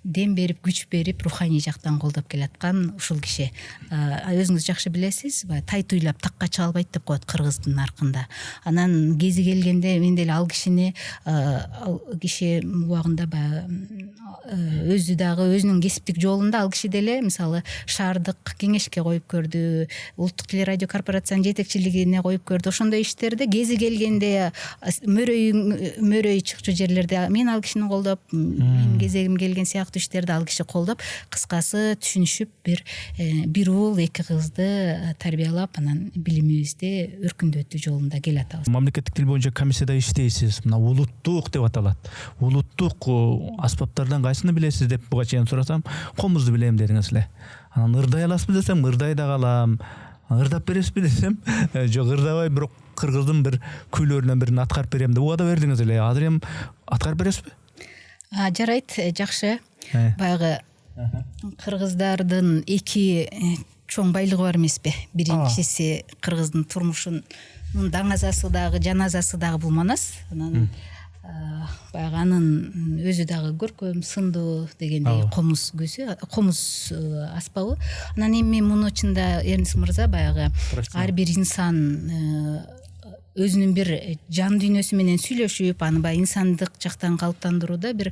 дем берип, күч берип, руханий жактан колдоп келаткан ушул киши. Өзүңүз жакшы билесиз, тай туйлап такка чыга албайт деп коет кыргыздын наркында. Анан кези келгенде мен деле ал киши убагында өзү дагы өзүнүн кесиптик жолунда ал киши деле мисалы шаардык кеңешке коюп көрдү, улуттук телерадио корпорациянын жетекчилигине коюп көрдү. Ошондой иштерде кези келгенде мөрөй чыкчу жерлерде мен ал кишини колдоп, менин кезегим келген сыяктуу иштерди ал киши колдоп, кыскасы түшүнүшүп бир уул эки кызды тарбиялап, анан билимибизди өркүндөтүү жолунда келатабыз. Мамлекеттик тил боюнча комиссияда иштейсиз. Мына улуттук деп аталат. Улуттук аспаптардан кайсыны билесиз деп буга чейин сурасам, комузду билем дедиңиз эле. Анан ырдай аласызбы десем, ырдай да калам. Ырдап бересизби десем, жок, ырдабай, бирок кыргыздын бир күйлөрүнөн бирин аткарып берем деп убада бердиңиз эле. Азыр эми аткарып бересизби? Жарайт, жакшы. Баягы кыргыздардын эки чоң байлыгы бар эмеспи? Биринчиси кыргыздын турмушунун даңазасы дагы, жаназасы дагы бул манас. Анан баягы анын өзү дагы көркөм, сындуу дегендей комуз көзү, комуз аспабы. Анан эми муну чында Эрнис мырза баягы ар бир инсан өзүнүн бир жан дүйнөсү менен сүйлөшүп, аны баягы инсандык жактан калыптандырууда бир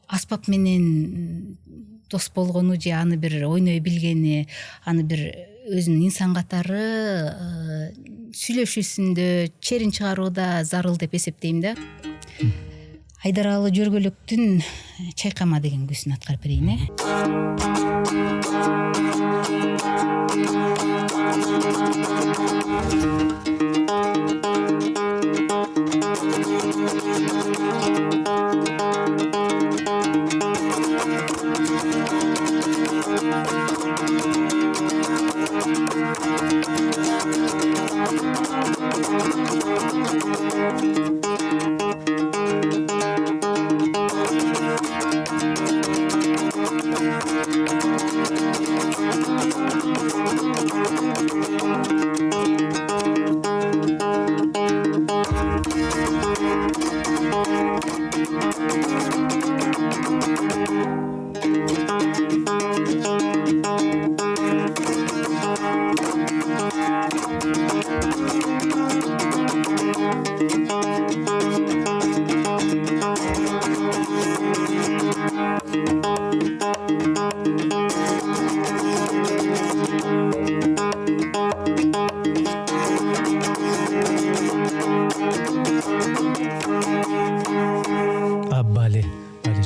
аспап менен дос болгону же аны бир ойной билгени, аны бир өзүнүн инсан катары сүйлөшүүсүндө черин чыгарууда зарыл деп эсептейм да. Айдаралы жөргөлүктүн чайкама деген күсүн аткарып берейин.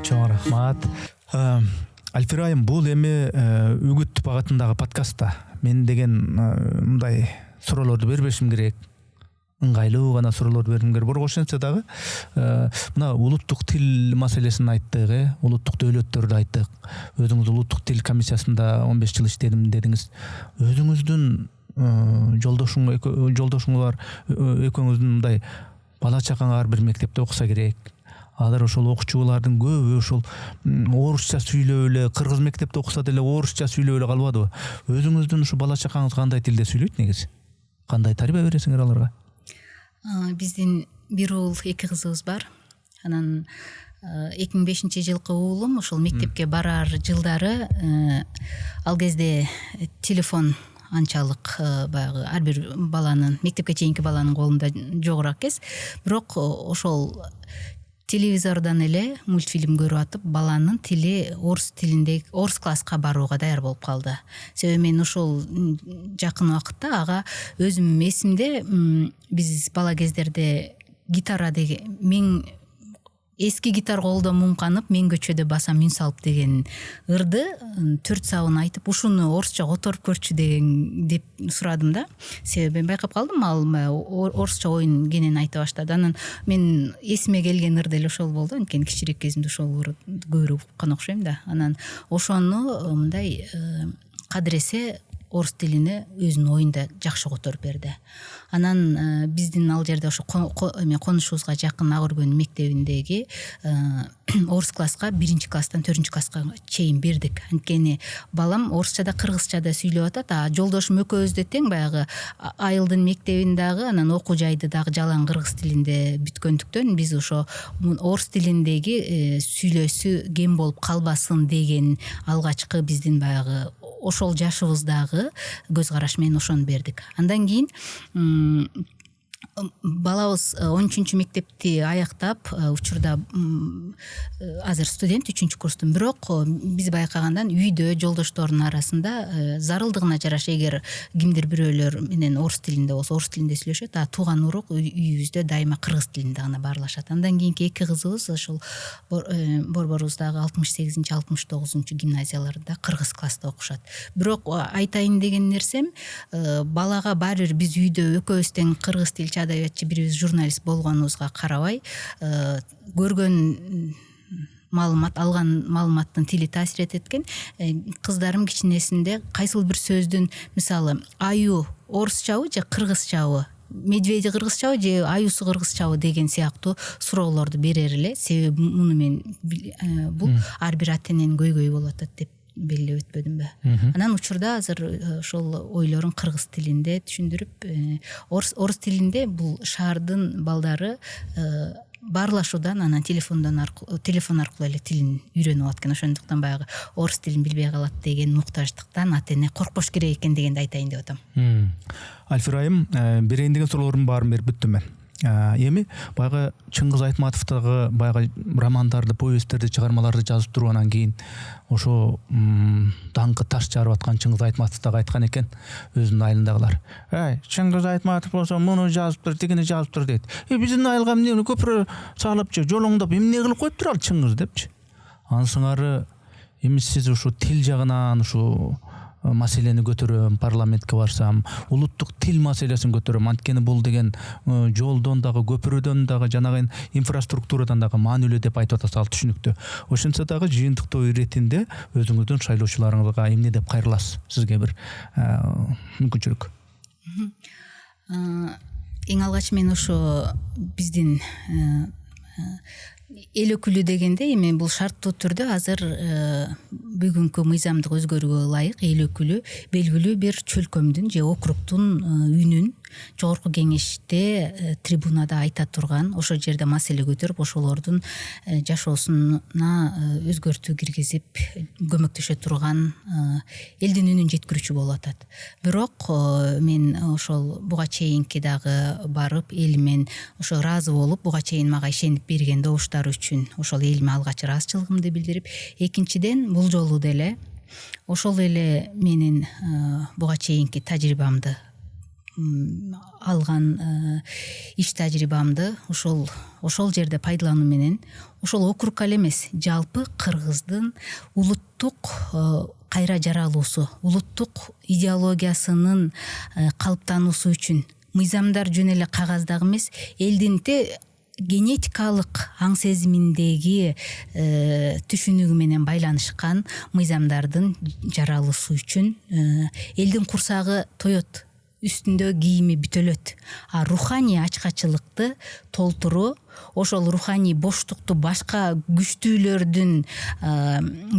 Чоң рахмат. Альфира айым, бул эми үгүт багытындагы подкастта мен деген мындай суроолорду бербешим керек. Ыңгайлуу гана суроолорду бергим керек. Бирок ошентсе дагы мына улуттук тил маселесин айттык, улуттук дөөлөттөрдү айттык. Өзүңүз улуттук тил комиссиясында 15 жыл иштедим дедиңиз. Өзүңүздүн жолдошуңар экөөңүздүн мындай бала чакаңар бир мектепте окуса керек. Алар ошол окуучулардын көбү ошол орусча сүйлөп эле, кыргыз мектепте окуса деле орусча сүйлөп эле калбадыбы? Өзүңүздүн ушу бала чакаңыз кандай тилде сүйлөйт негизи? Кандай тарбия бересиңер аларга? Биздин бир уул, 2 кызыбыз бар. Анан 2005-жылкы уулум ошол мектепке барар жылдары ал кезде телефон анчалык баягы ар бир баланын, мектепке чейинки баланын колунда жогурак экен. Бирок ошол телевизордон эле мультфильм көрүп атып, баланын тили орус тилинде, орус класска барууга даяр болуп калды. Себеби мен ошол жакын убакытта ага өзүм эсимде, биз бала кездерде гитара деген, мен эски гитар колдо мумканып, мен көчөдө басам үн салып деген ырды 4 сабын айтып, ушуну орусча которуп көрчү деген деп сурадым да. Себеби байкап калдым, ал орусча оюн кенен айта баштады. Анан мен эсиме келген ыр деле ошол болду. Анткени кичирээк кезимде ошол ырды көбүрөөк уккан окшойм да. Анан ошону мындай кадыресе орус тилине өзүнүн оюнда жакшы которуп берди. Анан биздин ал жерде ошо конушубузга жакын Ак өргөн мектебиндеги орус класска 1-класстан 4-класска чейин бердик. Анткени балам орусчада, кыргызчада сүйлөп атат, а жолдошум экөөбүздө тең баягы айылдын мектебин дагы, анан окуу жайды дагы жалаң кыргыз тилинде бүткөндүктөн биз ошо орус тилиндеги сүйлөөсү кем болуп калбасын деген алгачкы биздин баягы ошол жашыбыздагы көз караш менен ошону бердик. Андан кийин балабыз 13 мектепти аяктап, учурда азыр студент 3-курстун. Бирок биз байкагандан үйдө жолдошторунун арасында зарылдыгына жараша эгер кимдир бирөөлөр менен орус тилинде болсо, орус тилинде сүйлөшөт, а тууган урук үйүбүздө дайыма кыргыз тилинде гана баарлашат. Андан кийинки 2 кызыбыз ошол борборубуздагы 68-69 гимназияларда кыргыз класста окушат. Бирок айтайын деген нерсем, балага баары бир биз үйдө экөөбүз тең кыргыз тил адабиятчы, бирибиз журналист болгонубузга карабай, көргөн маалымат, алган маалыматтын тили таасир этет экен. Кыздарым кичинесинде кайсыл бир сөздүн, мисалы, аю орусчабы же кыргызчабы, медведи кыргызчабы же аюусу кыргызчабы деген сыяктуу суроолорду берер эле. Себеби муну мен бул ар бир ата-эненин көйгөйү болуп атат деп белгилеп өтпөдүмбү. Анан учурда азыр ошол ойлорун кыргыз тилинде түшүндүрүп, орус тилинде бул шаардын балдары баарлашуудан, анан телефон аркылуу эле тилин үйрөнүп алат экен. Ошондуктан баягы орус тилин билбей калат деген муктаждыктан ата-эне коркпош керек экен дегенди айтайын деп атам. Альфира айым, берейин деген суроолордун баарын берип бүттүм мен. эми баягы Чыңгыз Айтматовдагы баягы романдарды, повесттерди, чыгармаларды жазып тургандан кийин ошо даңкы таш жарып аткан Чыңгыз Айтматов дагы айткан экен өзүнүн айылындагылар. Чыңгыз Айтматов болсо муну жазыптыр, тигини жазыптыр дейт. Биздин айылга эмне көпүрө салыпчы, жолоңдоп эмне кылып коюптур ал Чыңгыз депчи. Ансыңары эми сиз ушу тил жагынан ушу маселени көтөрөм, парламентке барсам, улуттук тил маселесин көтөрөм. Анткени бул деген жолдон дагы, көпүрөдөн дагы, жанагы инфраструктурадан дагы маанилүү деп айтып атасыз, ал түшүнүктүү. Ошентсе дагы жыйынтыктоо иретинде өзүңүздүн шайлоочуларыңызга эмне деп кайрыласыз? Сизге бир мүмкүнчүлүк. Эң алгач мен ошо биздин эл өкүлү дегенде эми бул шарттуу түрдө азыр бүгүнкү мыйзамдык өзгөрүүгө ылайык эл өкүлү белгилүү бир чөлкөмдүн же округдун үнүн жогорку кеңеште трибунада айта турган, ошол жерде маселе көтөрүп, ошолордун жашоосуна өзгөртүү киргизип көмөктөшө турган элдин үнүн жеткирүүчү болуп атат. Бирок мен ошол буга чейинки дагы барып элимен ошо ыраазы болуп, буга чейин мага ишенип берген добуштар үчүн ошол элиме алгач ыраазычылыгымды билдирип, экинчиден бул жолу деле ошол эле менин буга чейинки тажрыйбамды алган иш тажрыйбамды ошол жерде пайдалануу менен ошол округ эле эмес, жалпы кыргыздын улуттук кайра жаралуусу, улуттук идеологиясынын калыптануусу үчүн мыйзамдар жөн эле кагаздагы эмес, элдин генетикалык аң сезиминдеги түшүнүгү менен байланышкан мыйзамдардын жаралуусу үчүн элдин курсагы тоет, үстүндө кийими бүтөлөт. Руханий ачкачылыкты толтуруу, ошол руханий боштукту башка күчтүүлөрдүн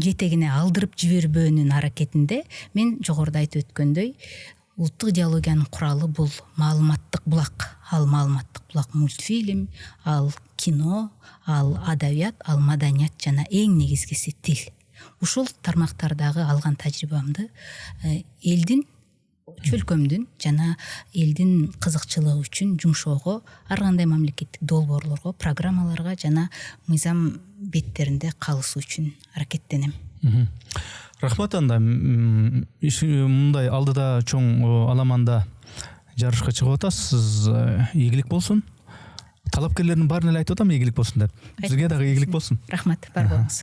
жетегине алдырып жибербөөнүн аракетинде мен жогоруда айтып өткөндөй, улуттук идеологиянын куралы бул маалыматтык булак. Ал маалыматтык булак мультфильм, ал кино, ал адабият, ал маданият жана эң негизгиси тил. Ушул тармактардагы алган тажрыйбамды элдин чөлкөмдүн жана элдин кызыкчылыгы үчүн жумшоого, ар кандай мамлекеттик долбоорлорго, программаларга жана мыйзам беттеринде калысуу үчүн аракеттенем. Рахмат анда. Мындай алдыда чоң аламанда жарышка чыгып атасыз. Ийгилик болсун. Талапкерлердин баарына эле айтып атам, ийгилик болсун деп. Сизге дагы ийгилик болсун. Рахмат, бар болуңуз.